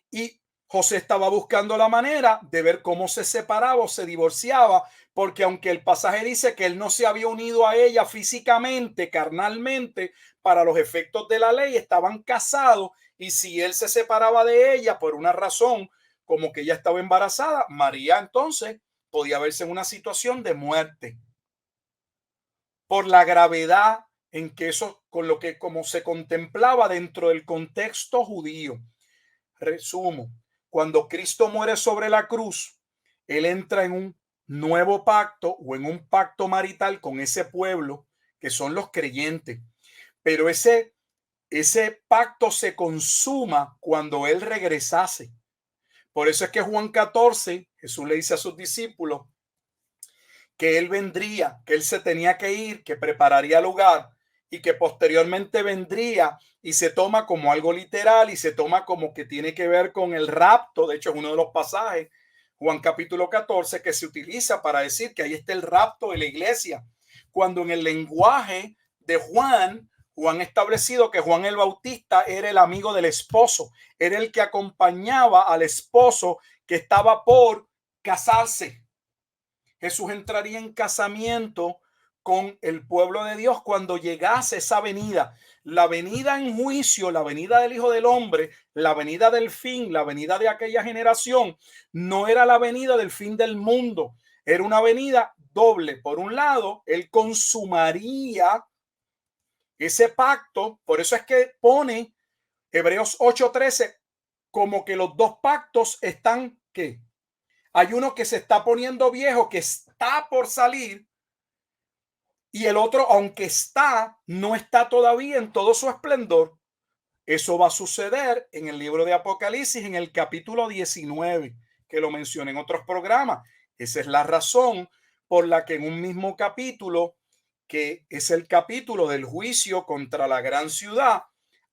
Y José estaba buscando la manera de ver cómo se separaba o se divorciaba, porque aunque el pasaje dice que él no se había unido a ella físicamente, carnalmente, para los efectos de la ley, estaban casados, y si él se separaba de ella por una razón, como que ella estaba embarazada, María entonces podía verse en una situación de muerte por la gravedad en que eso, con lo que como se contemplaba dentro del contexto judío. Resumo, cuando Cristo muere sobre la cruz, él entra en un nuevo pacto o en un pacto marital con ese pueblo que son los creyentes, pero ese pacto se consuma cuando él regresase. Por eso es que Juan 14, Jesús le dice a sus discípulos que él vendría, que él se tenía que ir, que prepararía lugar y que posteriormente vendría, y se toma como algo literal y se toma como que tiene que ver con el rapto. De hecho, es uno de los pasajes, Juan capítulo 14, que se utiliza para decir que ahí está el rapto de la iglesia, cuando en el lenguaje de Juan Juan establecido que Juan el Bautista era el amigo del esposo, era el que acompañaba al esposo que estaba por casarse. Jesús entraría en casamiento con el pueblo de Dios cuando llegase esa venida, la venida en juicio, la venida del Hijo del Hombre, la venida del fin, la venida de aquella generación. No era la venida del fin del mundo, era una venida doble. Por un lado, él consumaría ese pacto. Por eso es que pone Hebreos 8:13 como que los dos pactos están, ¿qué? Hay uno que se está poniendo viejo, que está por salir, y el otro, aunque está, no está todavía en todo su esplendor. Eso va a suceder en el libro de Apocalipsis, en el capítulo 19, que lo mencioné en otros programas. Esa es la razón por la que en un mismo capítulo, que es el capítulo del juicio contra la gran ciudad,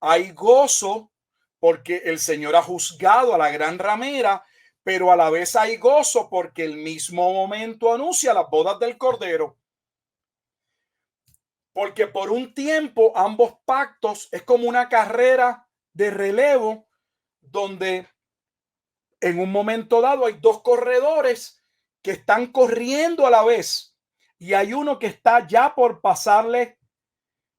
hay gozo porque el Señor ha juzgado a la gran ramera, pero a la vez hay gozo porque el mismo momento anuncia las bodas del Cordero. Porque por un tiempo ambos pactos es como una carrera de relevo donde en un momento dado hay dos corredores que están corriendo a la vez y hay uno que está ya por pasarle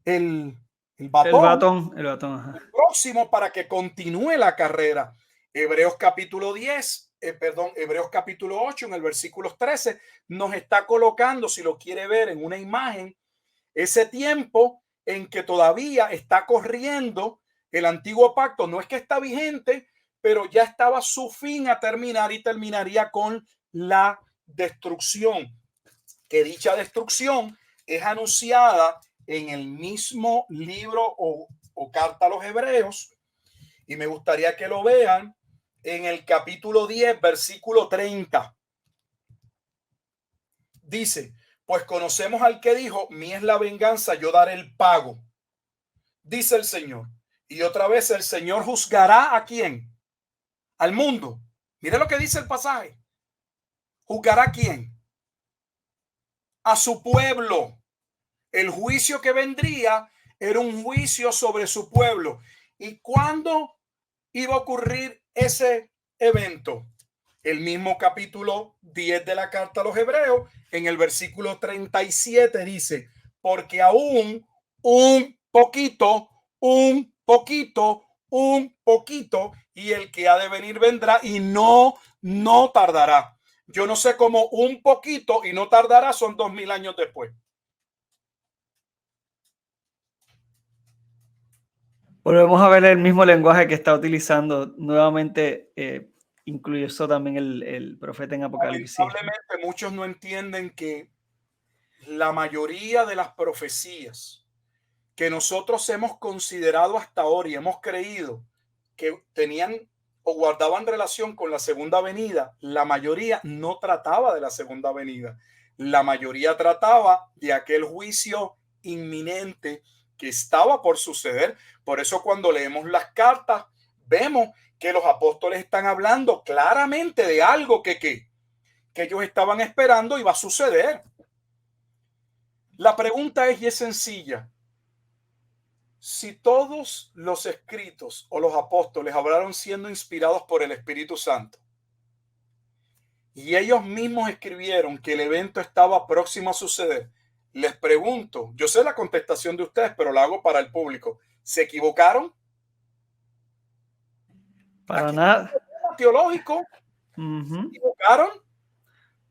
el batón, el batón. El próximo para que continúe la carrera. Hebreos capítulo 10, Hebreos capítulo 8 en el versículo 13 nos está colocando, si lo quiere ver en una imagen, ese tiempo en que todavía está corriendo el antiguo pacto. No es que está vigente, pero ya estaba su fin a terminar y terminaría con la destrucción. Que dicha destrucción es anunciada en el mismo libro o carta a los Hebreos. Y me gustaría que lo vean en el capítulo 10, versículo 30. Dice: pues conocemos al que dijo, mía es la venganza, yo daré el pago, dice el Señor. Y otra vez el Señor juzgará ¿a quién? Al mundo. Mire lo que dice el pasaje. ¿Juzgará a quién? A su pueblo. El juicio que vendría era un juicio sobre su pueblo. ¿Y cuándo iba a ocurrir ese evento? El mismo capítulo 10 de la carta a los Hebreos, en el versículo 37 dice: porque aún un poquito, y el que ha de venir vendrá y no tardará. Yo no sé cómo un poquito y no tardará son 2000 años después. Volvemos a ver el mismo lenguaje que está utilizando nuevamente. Incluye eso también el profeta en Apocalipsis. Lamentablemente muchos no entienden que la mayoría de las profecías que nosotros hemos considerado hasta ahora y hemos creído que tenían o guardaban relación con la segunda venida, la mayoría no trataba de la segunda venida. La mayoría trataba de aquel juicio inminente que estaba por suceder. Por eso cuando leemos las cartas vemos que los apóstoles están hablando claramente de algo que ellos estaban esperando y va a suceder. La pregunta es, y es sencilla: si todos los escritos o los apóstoles hablaron siendo inspirados por el Espíritu Santo y ellos mismos escribieron que el evento estaba próximo a suceder, les pregunto, yo sé la contestación de ustedes, pero la hago para el público: ¿se equivocaron? Para nada. Teológico. ¿Se equivocaron?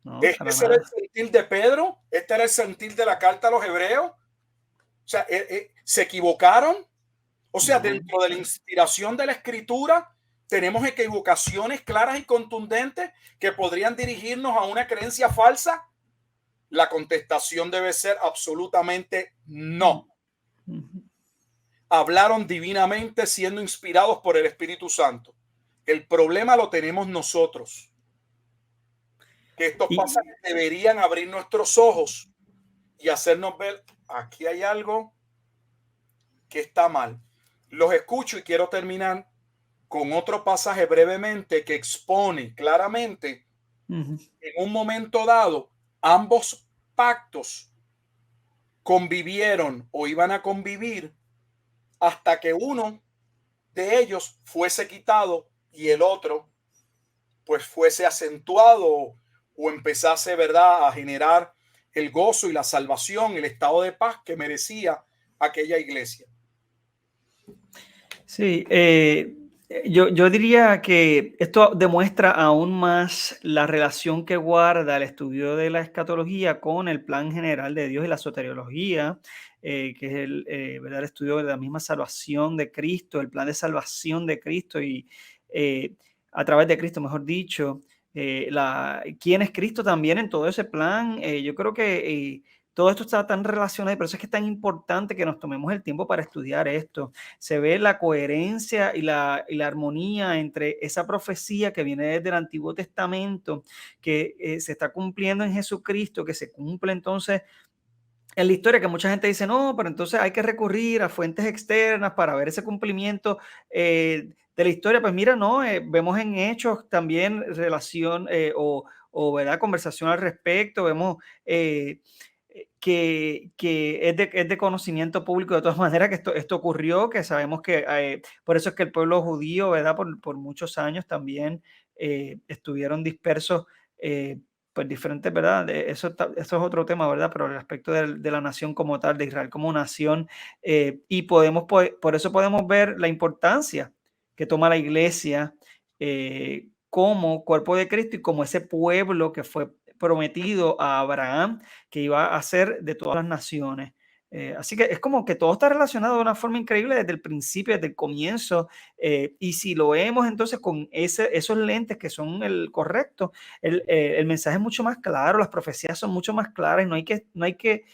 No, Este era el sentir de Pedro, este era el sentir de la carta a los Hebreos. O sea, ¿se equivocaron? O sea, dentro de la inspiración de la escritura tenemos equivocaciones claras y contundentes que podrían dirigirnos a una creencia falsa. La contestación debe ser absolutamente no. Hablaron divinamente siendo inspirados por el Espíritu Santo. El problema lo tenemos nosotros. Que estos pasajes deberían abrir nuestros ojos y hacernos ver, aquí hay algo que está mal. Los escucho y quiero terminar con otro pasaje brevemente que expone claramente en un momento dado ambos pactos convivieron o iban a convivir hasta que uno de ellos fuese quitado y el otro pues fuese acentuado o empezase, ¿verdad?, a generar el gozo y la salvación, el estado de paz que merecía aquella iglesia. Sí, yo diría que esto demuestra aún más la relación que guarda el estudio de la escatología con el plan general de Dios y la soteriología, que es ¿verdad?, el estudio de la misma salvación de Cristo, el plan de salvación de Cristo y a través de Cristo, mejor dicho, quién es Cristo también en todo ese plan. Yo creo que todo esto está tan relacionado y por eso es que es tan importante que nos tomemos el tiempo para estudiar esto. Se ve la coherencia y la armonía entre esa profecía que viene desde el Antiguo Testamento, que se está cumpliendo en Jesucristo, que se cumple entonces en la historia, que mucha gente dice, no, pero entonces hay que recurrir a fuentes externas para ver ese cumplimiento de la historia. Pues mira, no, vemos en Hechos también relación o ¿verdad?, conversación al respecto, vemos que es de conocimiento público de todas maneras que esto ocurrió, que sabemos que por eso es que el pueblo judío, ¿verdad?, por muchos años también estuvieron dispersos, pues diferentes, ¿verdad? Eso es otro tema, ¿verdad? Pero el aspecto de la nación como tal, de Israel como nación, y por eso podemos ver la importancia que toma la iglesia como cuerpo de Cristo y como ese pueblo que fue prometido a Abraham, que iba a ser de todas las naciones. Así que es como que todo está relacionado de una forma increíble desde el principio, desde el comienzo, y si lo vemos entonces con esos lentes que son el correcto, el mensaje es mucho más claro, las profecías son mucho más claras y no hay que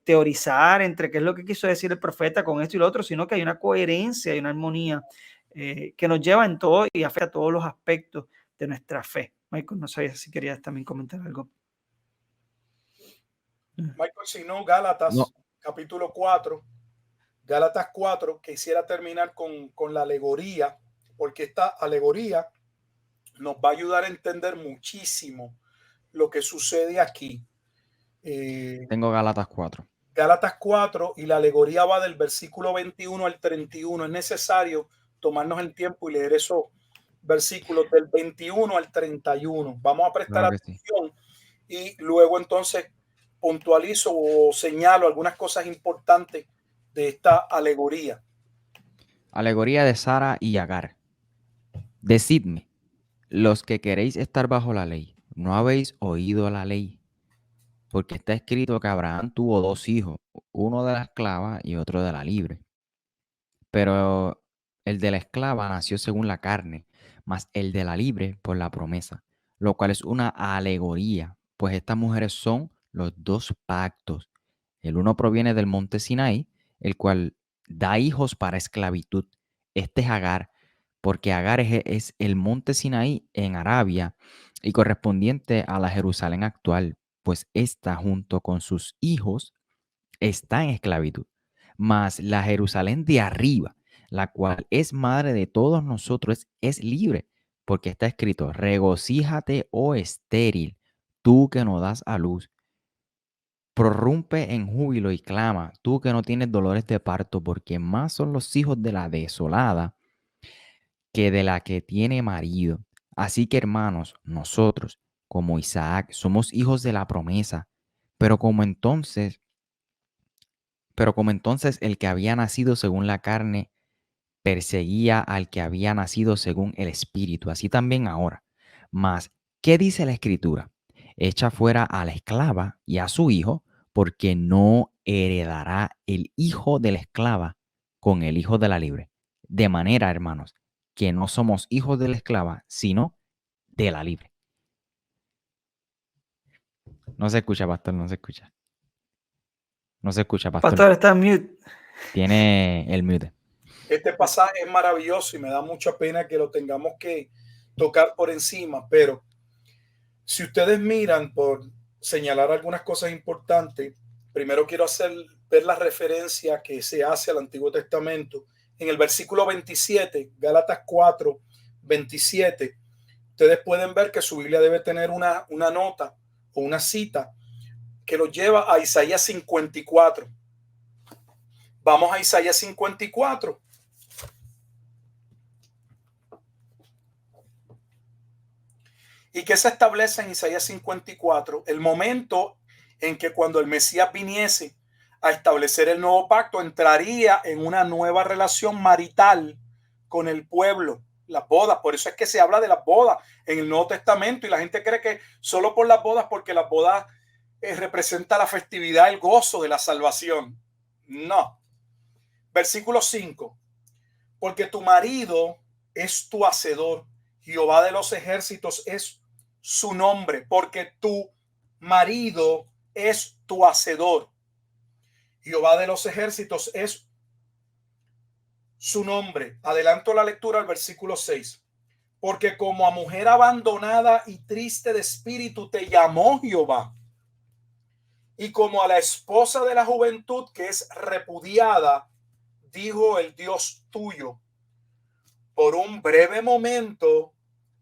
teorizar entre qué es lo que quiso decir el profeta con esto y lo otro, sino que hay una coherencia y una armonía que nos lleva en todo y afecta a todos los aspectos de nuestra fe. Michael, no sabía si querías también comentar algo. Michael, si no, Gálatas, No. capítulo 4, Gálatas 4, quisiera terminar con la alegoría, porque esta alegoría nos va a ayudar a entender muchísimo lo que sucede aquí. Tengo Gálatas 4. Gálatas 4 y la alegoría va del versículo 21 al 31. Es necesario tomarnos el tiempo y leer esos versículos del 21 al 31. Vamos a prestar Claro que sí. atención y luego entonces puntualizo o señalo algunas cosas importantes de esta alegoría. Alegoría de Sara y Agar. Decidme, los que queréis estar bajo la ley, ¿no habéis oído la ley? Porque está escrito que Abraham tuvo dos hijos, uno de la esclava y otro de la libre. Pero el de la esclava nació según la carne, mas el de la libre por la promesa, lo cual es una alegoría, pues estas mujeres son los dos pactos. El uno proviene del monte Sinaí, el cual da hijos para esclavitud. Este es Agar, porque Agar es el monte Sinaí en Arabia y correspondiente a la Jerusalén actual, pues esta junto con sus hijos está en esclavitud. Mas la Jerusalén de arriba, la cual es madre de todos nosotros, es libre, porque está escrito, regocíjate, oh estéril, tú que no das a luz. Prorrumpe en júbilo y clama, tú que no tienes dolores de parto, porque más son los hijos de la desolada que de la que tiene marido. Así que, hermanos, nosotros, como Isaac, somos hijos de la promesa, pero como entonces el que había nacido según la carne perseguía al que había nacido según el espíritu, así también ahora. Mas, ¿qué dice la escritura? Echa fuera a la esclava y a su hijo, porque no heredará el hijo de la esclava con el hijo de la libre. De manera, hermanos, que no somos hijos de la esclava, sino de la libre. No se escucha, pastor, no se escucha. No se escucha, pastor. Pastor, está en mute. Tiene el mute. Este pasaje es maravilloso y me da mucha pena que lo tengamos que tocar por encima, pero si ustedes miran, por señalar algunas cosas importantes, primero quiero ver la referencia que se hace al Antiguo Testamento. En el versículo 27, Gálatas 4, 27, ustedes pueden ver que su Biblia debe tener una nota o una cita que lo lleva a Isaías 54. Vamos a Isaías 54. ¿Y qué se establece en Isaías 54? El momento en que cuando el Mesías viniese a establecer el nuevo pacto, entraría en una nueva relación marital con el pueblo, las bodas. Por eso es que se habla de las bodas en el Nuevo Testamento y la gente cree que solo por las bodas, porque las bodas representa la festividad, el gozo de la salvación. No. Versículo 5. Porque tu marido es tu hacedor, Jehová de los ejércitos es su nombre, porque tu marido es tu hacedor, Jehová de los ejércitos es su nombre. Adelanto la lectura al versículo 6. Porque como a mujer abandonada y triste de espíritu te llamó Jehová, y como a la esposa de la juventud que es repudiada, dijo el Dios tuyo, por un breve momento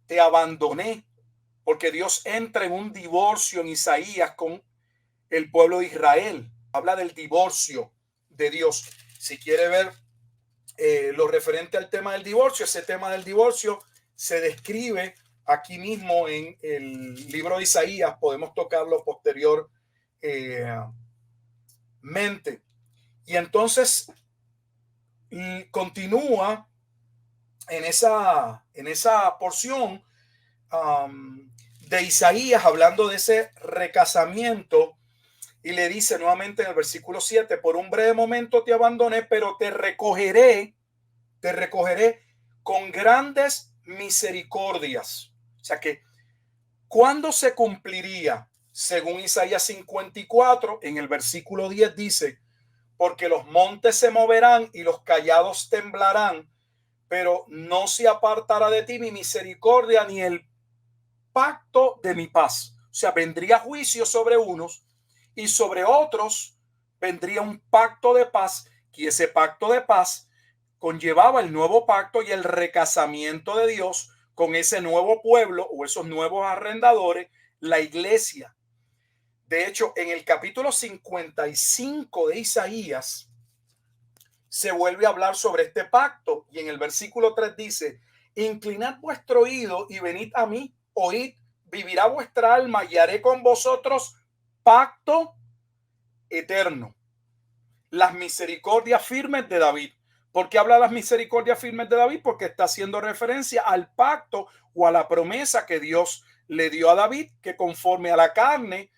te abandoné. Porque Dios entra en un divorcio en Isaías con el pueblo de Israel. Habla del divorcio de Dios. Si quiere ver lo referente al tema del divorcio, ese tema del divorcio se describe aquí mismo en el libro de Isaías. Podemos tocarlo posteriormente. Y entonces continúa en esa porción de Isaías, hablando de ese recasamiento, y le dice nuevamente en el versículo 7, por un breve momento te abandoné, pero te recogeré con grandes misericordias. O sea que, ¿cuándo se cumpliría? Según Isaías 54, en el versículo 10 dice, porque los montes se moverán y los callados temblarán, pero no se apartará de ti mi misericordia ni el pacto de mi paz. O sea, vendría juicio sobre unos y sobre otros vendría un pacto de paz, y ese pacto de paz conllevaba el nuevo pacto y el recasamiento de Dios con ese nuevo pueblo o esos nuevos arrendadores, la iglesia. De hecho, en el capítulo 55 de Isaías se vuelve a hablar sobre este pacto y en el versículo 3 dice, inclinad vuestro oído y venid a mí, oíd, vivirá vuestra alma y haré con vosotros pacto eterno. Las misericordias firmes de David. ¿Por qué habla las misericordias firmes de David? Porque está haciendo referencia al pacto o a la promesa que Dios le dio a David, que conforme a la carne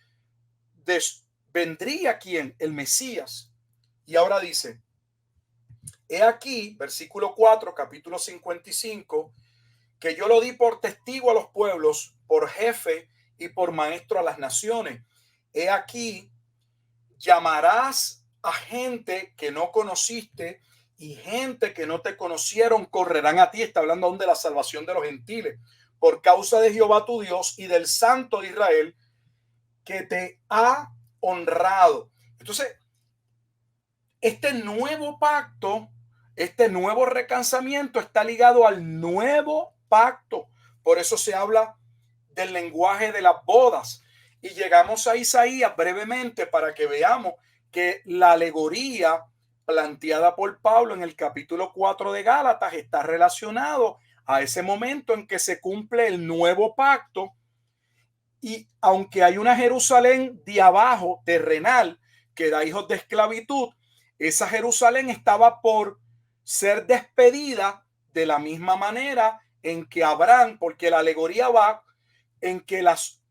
vendría ¿quién? El Mesías. Y ahora dice, he aquí, versículo 4, capítulo 55, que yo lo di por testigo a los pueblos, por jefe y por maestro a las naciones. He aquí, llamarás a gente que no conociste y gente que no te conocieron correrán a ti. Está hablando aún de la salvación de los gentiles, por causa de Jehová tu Dios y del Santo de Israel que te ha honrado. Entonces, este nuevo pacto, este nuevo recasamiento está ligado al nuevo pacto. Por eso se habla del lenguaje de las bodas. Y llegamos a Isaías brevemente para que veamos que la alegoría planteada por Pablo en el capítulo 4 de Gálatas está relacionado a ese momento en que se cumple el nuevo pacto. Y aunque hay una Jerusalén de abajo, terrenal, que da hijos de esclavitud, esa Jerusalén estaba por ser despedida de la misma manera en que Abraham, porque la alegoría va en que las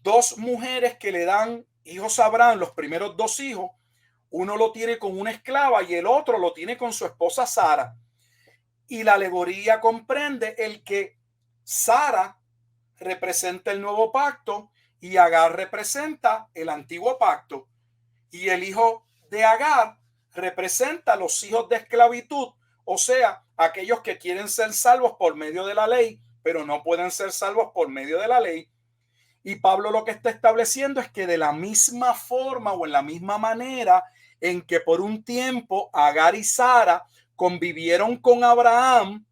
dos mujeres que le dan hijos a Abraham, los primeros dos hijos, uno lo tiene con una esclava y el otro lo tiene con su esposa Sara. Y la alegoría comprende el que Sara representa el nuevo pacto y Agar representa el antiguo pacto. Y el hijo de Agar representa los hijos de esclavitud, o sea, aquellos que quieren ser salvos por medio de la ley, pero no pueden ser salvos por medio de la ley. Y Pablo lo que está estableciendo es que de la misma forma o en la misma manera en que por un tiempo Agar y Sara convivieron con Abraham,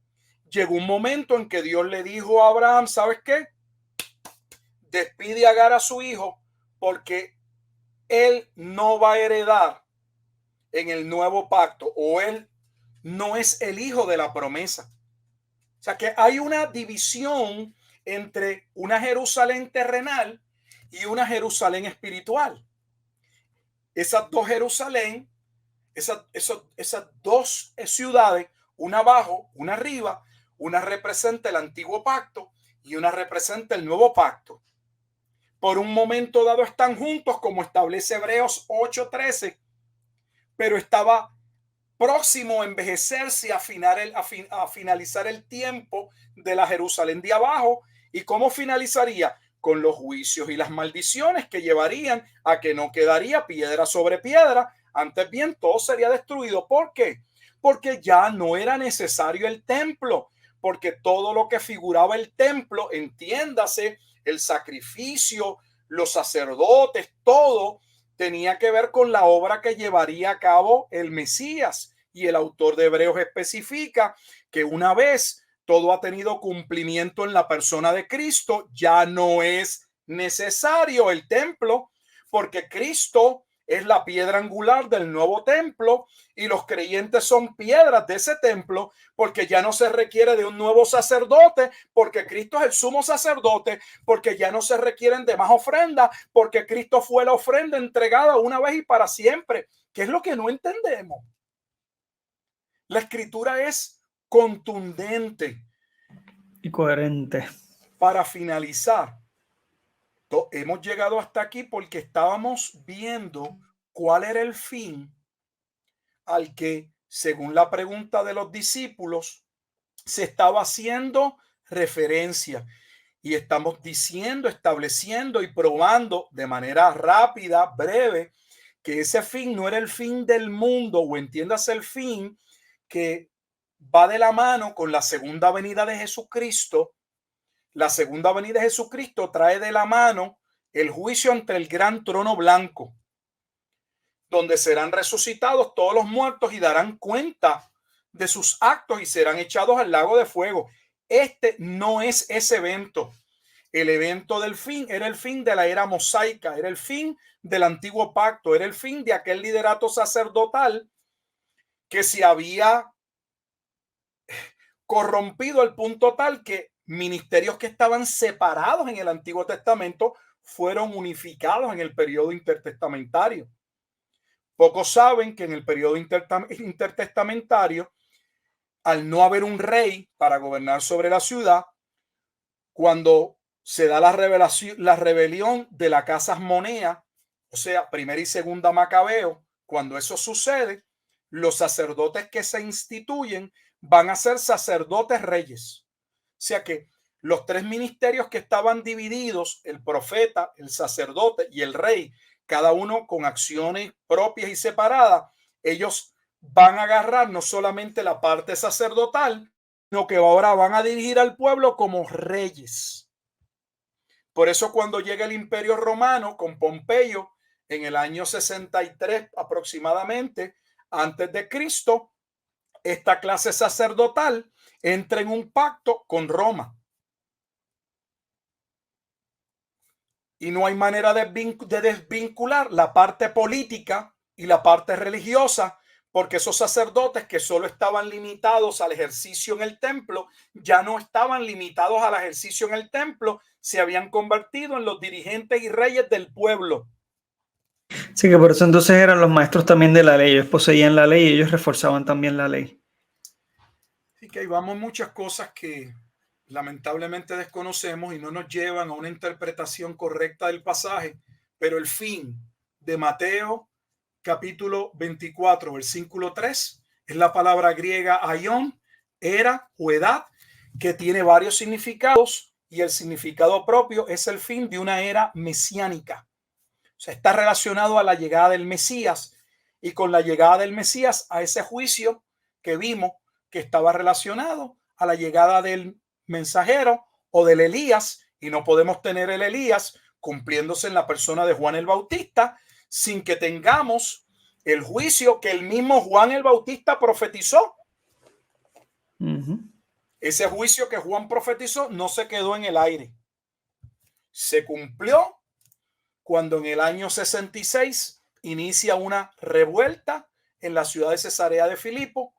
llegó un momento en que Dios le dijo a Abraham, ¿sabes qué? Despide a Agar a su hijo porque él no va a heredar en el nuevo pacto, o él no es el hijo de la promesa. O sea que hay una división entre una Jerusalén terrenal y una Jerusalén espiritual. Esas dos Jerusalén, esas dos ciudades, una abajo, una arriba, una representa el antiguo pacto y una representa el nuevo pacto. Por un momento dado están juntos, como establece Hebreos 8:13, pero estaba próximo a envejecerse, a finalizar el tiempo de la Jerusalén de abajo. ¿Y cómo finalizaría? Con los juicios y las maldiciones que llevarían a que no quedaría piedra sobre piedra. Antes bien, todo sería destruido. ¿Por qué? Porque ya no era necesario el templo, porque todo lo que figuraba el templo, entiéndase, el sacrificio, los sacerdotes, todo tenía que ver con la obra que llevaría a cabo el Mesías. Y el autor de Hebreos especifica que una vez todo ha tenido cumplimiento en la persona de Cristo, ya no es necesario el templo, porque Cristo es la piedra angular del nuevo templo y los creyentes son piedras de ese templo, porque ya no se requiere de un nuevo sacerdote, porque Cristo es el sumo sacerdote, porque ya no se requieren de más ofrendas, porque Cristo fue la ofrenda entregada una vez y para siempre. ¿Qué es lo que no entendemos? La escritura es contundente y coherente. Para finalizar, hemos llegado hasta aquí porque estábamos viendo cuál era el fin al que, según la pregunta de los discípulos, se estaba haciendo referencia. Y estamos diciendo, estableciendo y probando de manera rápida, breve, que ese fin no era el fin del mundo, o entiéndase el fin que va de la mano con la segunda venida de Jesucristo. La segunda venida de Jesucristo trae de la mano el juicio ante el gran trono blanco, donde serán resucitados todos los muertos y darán cuenta de sus actos y serán echados al lago de fuego. Este no es ese evento. El evento del fin era el fin de la era mosaica, era el fin del antiguo pacto, era el fin de aquel liderato sacerdotal que se había corrompido al punto tal que ministerios que estaban separados en el Antiguo Testamento fueron unificados en el periodo intertestamentario. Pocos saben que en el periodo intertestamentario, al no haber un rey para gobernar sobre la ciudad, cuando se da la rebelión de la casa Asmonea, o sea, primera y segunda Macabeo, cuando eso sucede, los sacerdotes que se instituyen van a ser sacerdotes reyes. O sea que los tres ministerios que estaban divididos, el profeta, el sacerdote y el rey, cada uno con acciones propias y separadas, ellos van a agarrar no solamente la parte sacerdotal, sino que ahora van a dirigir al pueblo como reyes. Por eso cuando llega el Imperio Romano con Pompeyo en el año 63 aproximadamente antes de Cristo, esta clase sacerdotal entra en un pacto con Roma. Y no hay manera de desvincular la parte política y la parte religiosa, porque esos sacerdotes que solo estaban limitados al ejercicio en el templo, ya no estaban limitados al ejercicio en el templo, se habían convertido en los dirigentes y reyes del pueblo. Sí, que por eso entonces eran los maestros también de la ley. Ellos poseían la ley y ellos reforzaban también la ley. Así que ahí vamos muchas cosas que lamentablemente desconocemos y no nos llevan a una interpretación correcta del pasaje, pero el fin de Mateo capítulo 24, versículo 3, es la palabra griega aion, era o edad, que tiene varios significados y el significado propio es el fin de una era mesiánica. O sea, está relacionado a la llegada del Mesías y con la llegada del Mesías a ese juicio que vimos que estaba relacionado a la llegada del mensajero o del Elías, y no podemos tener el Elías cumpliéndose en la persona de Juan el Bautista sin que tengamos el juicio que el mismo Juan el Bautista profetizó. Ese juicio que Juan profetizó no se quedó en el aire. Se cumplió cuando en el año 66 inicia una revuelta en la ciudad de Cesarea de Filipo,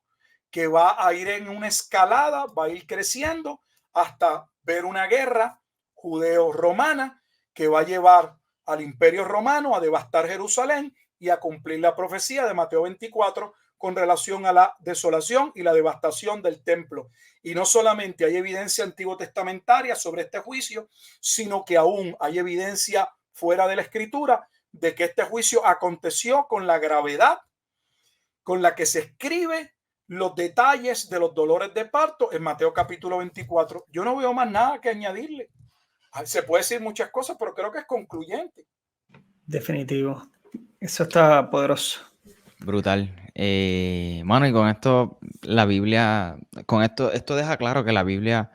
que va a ir en una escalada, va a ir creciendo hasta ver una guerra judeo-romana que va a llevar al Imperio Romano a devastar Jerusalén y a cumplir la profecía de Mateo 24 con relación a la desolación y la devastación del templo. Y no solamente hay evidencia antiguo testamentaria sobre este juicio, sino que aún hay evidencia fuera de la escritura de que este juicio aconteció con la gravedad con la que se escribe los detalles de los dolores de parto en Mateo capítulo 24. Yo no veo más nada que añadirle. Se puede decir muchas cosas, pero creo que es concluyente. Definitivo. Eso está poderoso. Brutal. Mano, y con esto, la Biblia, esto deja claro que la Biblia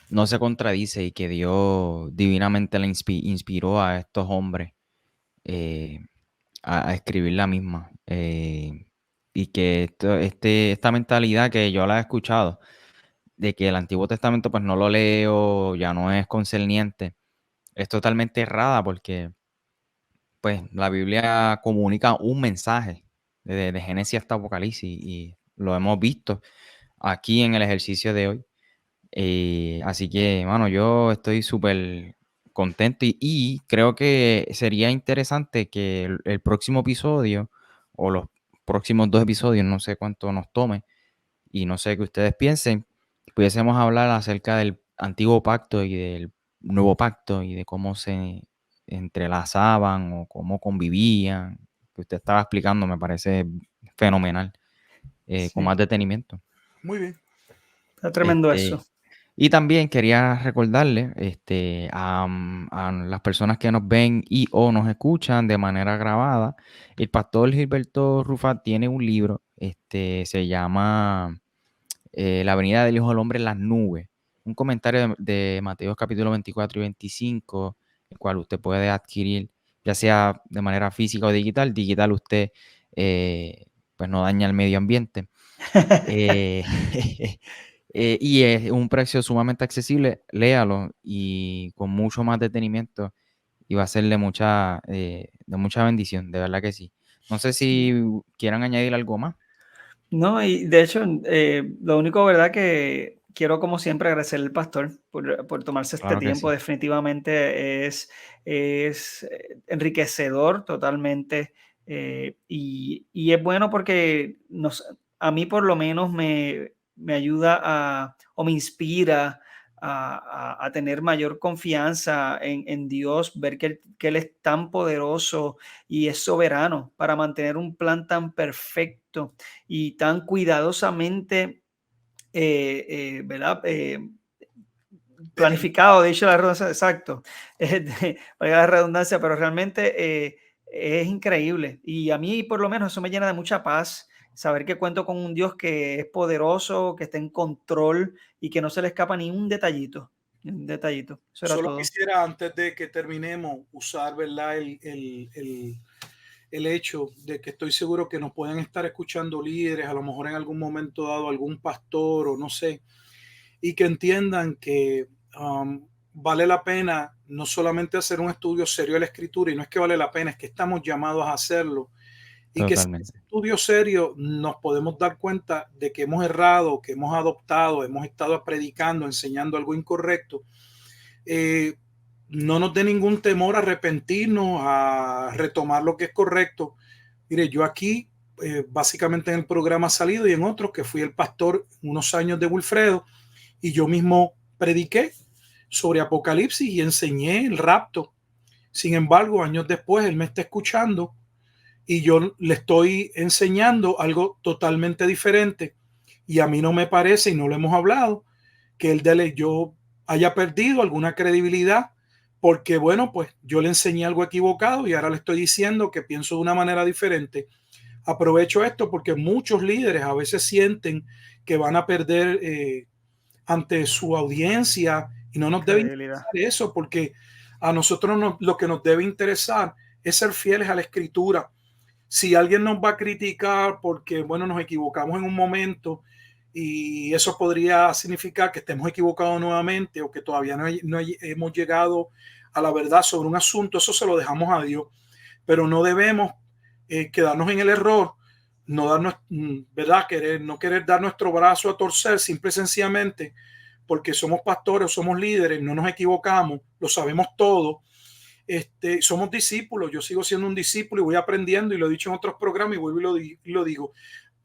no se contradice y que Dios divinamente le inspiró a estos hombres a escribir la misma. Y que esta mentalidad que yo la he escuchado, de que el Antiguo Testamento pues no lo leo, ya no es concerniente, es totalmente errada porque pues la Biblia comunica un mensaje de Génesis hasta Apocalipsis y lo hemos visto aquí en el ejercicio de hoy. Así que, mano, yo estoy súper contento y creo que sería interesante que el próximo episodio o los próximos 2 episodios, no sé cuánto nos tome y no sé qué ustedes piensen, pudiésemos hablar acerca del antiguo pacto y del nuevo pacto y de cómo se entrelazaban o cómo convivían, que usted estaba explicando, me parece fenomenal, con más detenimiento. Muy bien. Está tremendo eso. Y también quería recordarle a las personas que nos ven y o nos escuchan de manera grabada, el pastor Gilberto Rufat tiene un libro, se llama La venida del Hijo del Hombre en las nubes, un comentario de Mateo capítulo 24 y 25, el cual usted puede adquirir ya sea de manera física o digital. Digital usted pues no daña el medio ambiente. Y es un precio sumamente accesible, léalo y con mucho más detenimiento y va a ser de mucha bendición, de verdad que sí. No sé si quieran añadir algo más. No, y de hecho, lo único, ¿verdad? Que quiero, como siempre, agradecer al pastor por tomarse este Claro que tiempo. sí. Definitivamente es enriquecedor totalmente. Y es bueno porque a mí por lo menos me ayuda o me inspira a tener mayor confianza en Dios, ver que Él es tan poderoso y es soberano para mantener un plan tan perfecto y tan cuidadosamente, ¿verdad? Planificado, de hecho la redundancia, exacto, valga la redundancia, pero realmente es increíble. Y a mí por lo menos eso me llena de mucha paz, saber que cuento con un Dios que es poderoso, que está en control y que no se le escapa ni un detallito, ni un detallito. Eso era Solo todo. quisiera, antes de que terminemos, usar, ¿verdad? El hecho de que estoy seguro que nos pueden estar escuchando líderes, a lo mejor en algún momento dado algún pastor o no sé, y que entiendan que vale la pena no solamente hacer un estudio serio de la escritura, y no es que vale la pena, es que estamos llamados a hacerlo, y que sin ese estudio serio nos podemos dar cuenta de que hemos errado, que hemos adoptado, hemos estado predicando, enseñando algo incorrecto. No nos dé ningún temor a arrepentirnos, a retomar lo que es correcto. Mire, yo aquí básicamente en el programa ha salido y en otros que fui el pastor unos años de Wilfredo y yo mismo prediqué sobre Apocalipsis y enseñé el rapto. Sin embargo, años después él me está escuchando y yo le estoy enseñando algo totalmente diferente y a mí no me parece, y no lo hemos hablado, que yo haya perdido alguna credibilidad porque, bueno, pues yo le enseñé algo equivocado y ahora le estoy diciendo que pienso de una manera diferente. Aprovecho esto porque muchos líderes a veces sienten que van a perder ante su audiencia y no nos debe interesar eso, porque a nosotros lo que nos debe interesar es ser fieles a la escritura. Si alguien nos va a criticar porque, bueno, nos equivocamos en un momento y eso podría significar que estemos equivocados nuevamente o que todavía no hemos llegado a la verdad sobre un asunto, eso se lo dejamos a Dios, pero no debemos quedarnos en el error ¿verdad? No querer dar nuestro brazo a torcer, simple y sencillamente porque somos pastores, somos líderes, no nos equivocamos, lo sabemos todo. Somos discípulos, yo sigo siendo un discípulo y voy aprendiendo, y lo he dicho en otros programas y vuelvo y lo digo.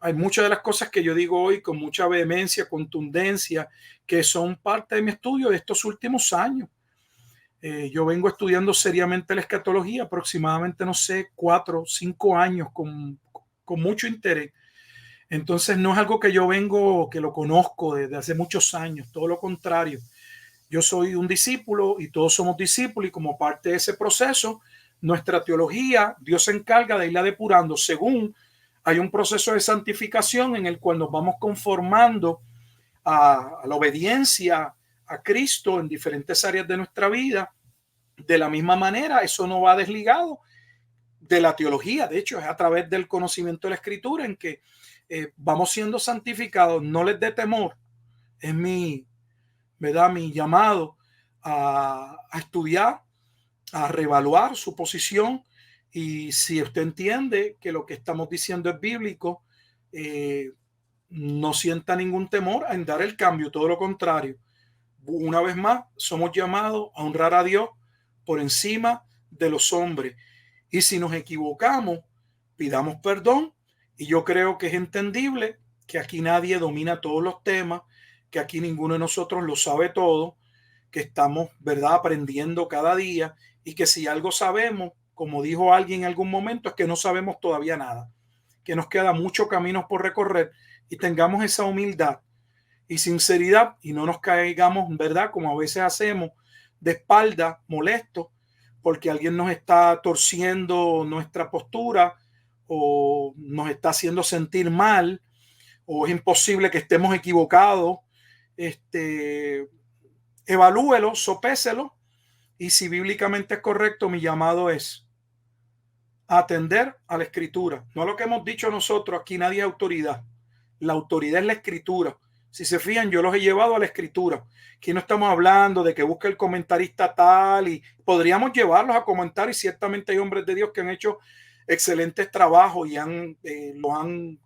Hay muchas de las cosas que yo digo hoy con mucha vehemencia, contundencia, que son parte de mi estudio de estos últimos años. Yo vengo estudiando seriamente la escatología aproximadamente, no sé, 4 o 5 años con mucho interés. Entonces no es algo que yo vengo, que lo conozco desde hace muchos años, todo lo contrario. Yo soy un discípulo y todos somos discípulos, y como parte de ese proceso, nuestra teología, Dios se encarga de irla depurando según hay un proceso de santificación en el cual nos vamos conformando a la obediencia a Cristo en diferentes áreas de nuestra vida. De la misma manera, eso no va desligado de la teología. De hecho, es a través del conocimiento de la Escritura en que vamos siendo santificados. No les dé temor. Es mi llamado a estudiar, a reevaluar su posición, y si usted entiende que lo que estamos diciendo es bíblico, no sienta ningún temor en dar el cambio, todo lo contrario. Una vez más, somos llamados a honrar a Dios por encima de los hombres, y si nos equivocamos, pidamos perdón. Y yo creo que es entendible que aquí nadie domina todos los temas, que aquí ninguno de nosotros lo sabe todo, que estamos, ¿verdad?, aprendiendo cada día, y que si algo sabemos, como dijo alguien en algún momento, es que no sabemos todavía nada, que nos queda mucho camino por recorrer, y tengamos esa humildad y sinceridad y no nos caigamos, ¿verdad?, como a veces hacemos, de espalda, molestos, porque alguien nos está torciendo nuestra postura o nos está haciendo sentir mal, o es imposible que estemos equivocados. Evalúelo, sopéselo, y si bíblicamente es correcto, mi llamado es atender a la Escritura, no a lo que hemos dicho nosotros. Aquí nadie es autoridad, la autoridad es la Escritura. Si se fijan, yo los he llevado a la Escritura. Aquí no estamos hablando de que busque el comentarista tal, y podríamos llevarlos a comentar, y ciertamente hay hombres de Dios que han hecho excelentes trabajos y lo han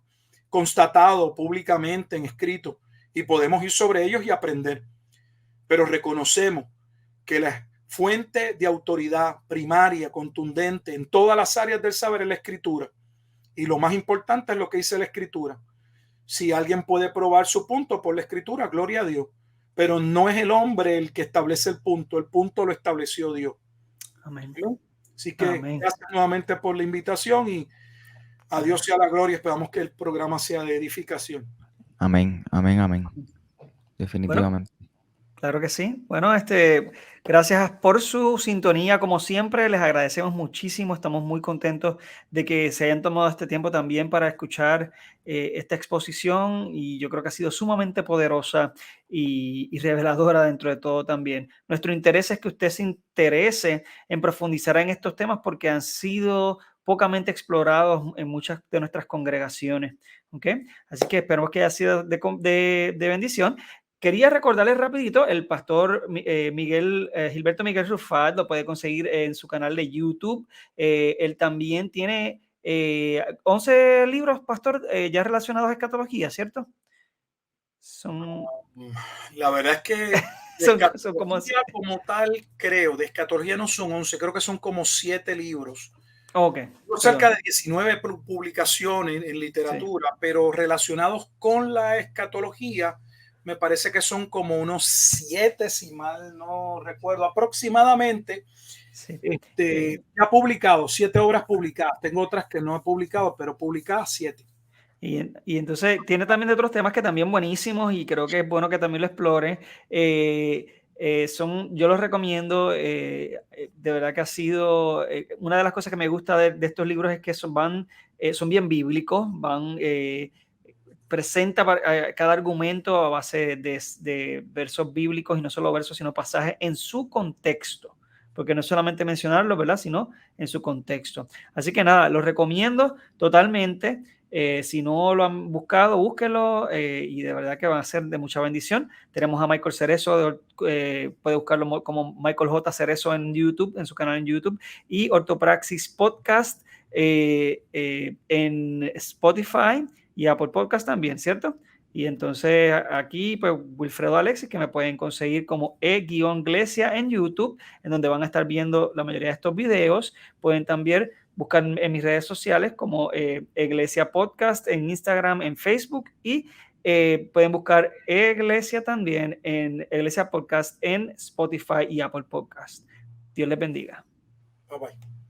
constatado públicamente en escrito, y podemos ir sobre ellos y aprender. Pero reconocemos que la fuente de autoridad primaria, contundente en todas las áreas del saber es la Escritura, y lo más importante es lo que dice la Escritura. Si alguien puede probar su punto por la Escritura, gloria a Dios, pero no es el hombre el que establece el punto lo estableció Dios. Amén. Así que Amén. gracias nuevamente por la invitación, y a Dios sea la gloria. Esperamos que el programa sea de edificación. Amén, amén, amén. Definitivamente. Bueno, claro que sí. Bueno, gracias por su sintonía. Como siempre, les agradecemos muchísimo. Estamos muy contentos de que se hayan tomado este tiempo también para escuchar esta exposición, y yo creo que ha sido sumamente poderosa y reveladora dentro de todo también. Nuestro interés es que usted se interese en profundizar en estos temas, porque han sido pocamente explorados en muchas de nuestras congregaciones. ¿Okay? Así que esperamos que haya sido de bendición. Quería recordarles rapidito, el pastor Gilberto Miguel Rufat lo puede conseguir en su canal de YouTube. Él también tiene 11 libros, pastor, ya relacionados a escatología, ¿cierto? La verdad es que son como tal, creo, de escatología no son 11, creo que son como 7 libros. Okay. Cerca de 19 publicaciones en literatura, sí, pero relacionados con la escatología, me parece que son como unos 7, si mal no recuerdo, aproximadamente. Sí. Ya publicado, 7 obras publicadas. Tengo otras que no he publicado, pero publicadas 7. Y entonces tiene también de otros temas que también buenísimos, y creo que es bueno que también lo explore. Yo los recomiendo. De verdad que ha sido una de las cosas que me gusta de estos libros, es que son bien bíblicos, presenta cada argumento a base de versos bíblicos, y no solo versos, sino pasajes en su contexto, porque no es solamente mencionarlo, ¿verdad?, sino en su contexto. Así que nada, los recomiendo totalmente. Si no lo han buscado, búsquenlo, y de verdad que van a ser de mucha bendición. Tenemos a Michael Cerezo, puede buscarlo como Michael J. Cerezo en YouTube, en su canal en YouTube, y Ortopraxis Podcast. en Spotify y Apple Podcast también, ¿cierto? Y entonces aquí, pues, Wilfredo Alexis, que me pueden conseguir como E-Glesia en YouTube, en donde van a estar viendo la mayoría de estos videos. Pueden también buscar en mis redes sociales como Iglesia Podcast en Instagram, en Facebook, y pueden buscar Iglesia también en Iglesia Podcast en Spotify y Apple Podcast. Dios les bendiga. Bye bye.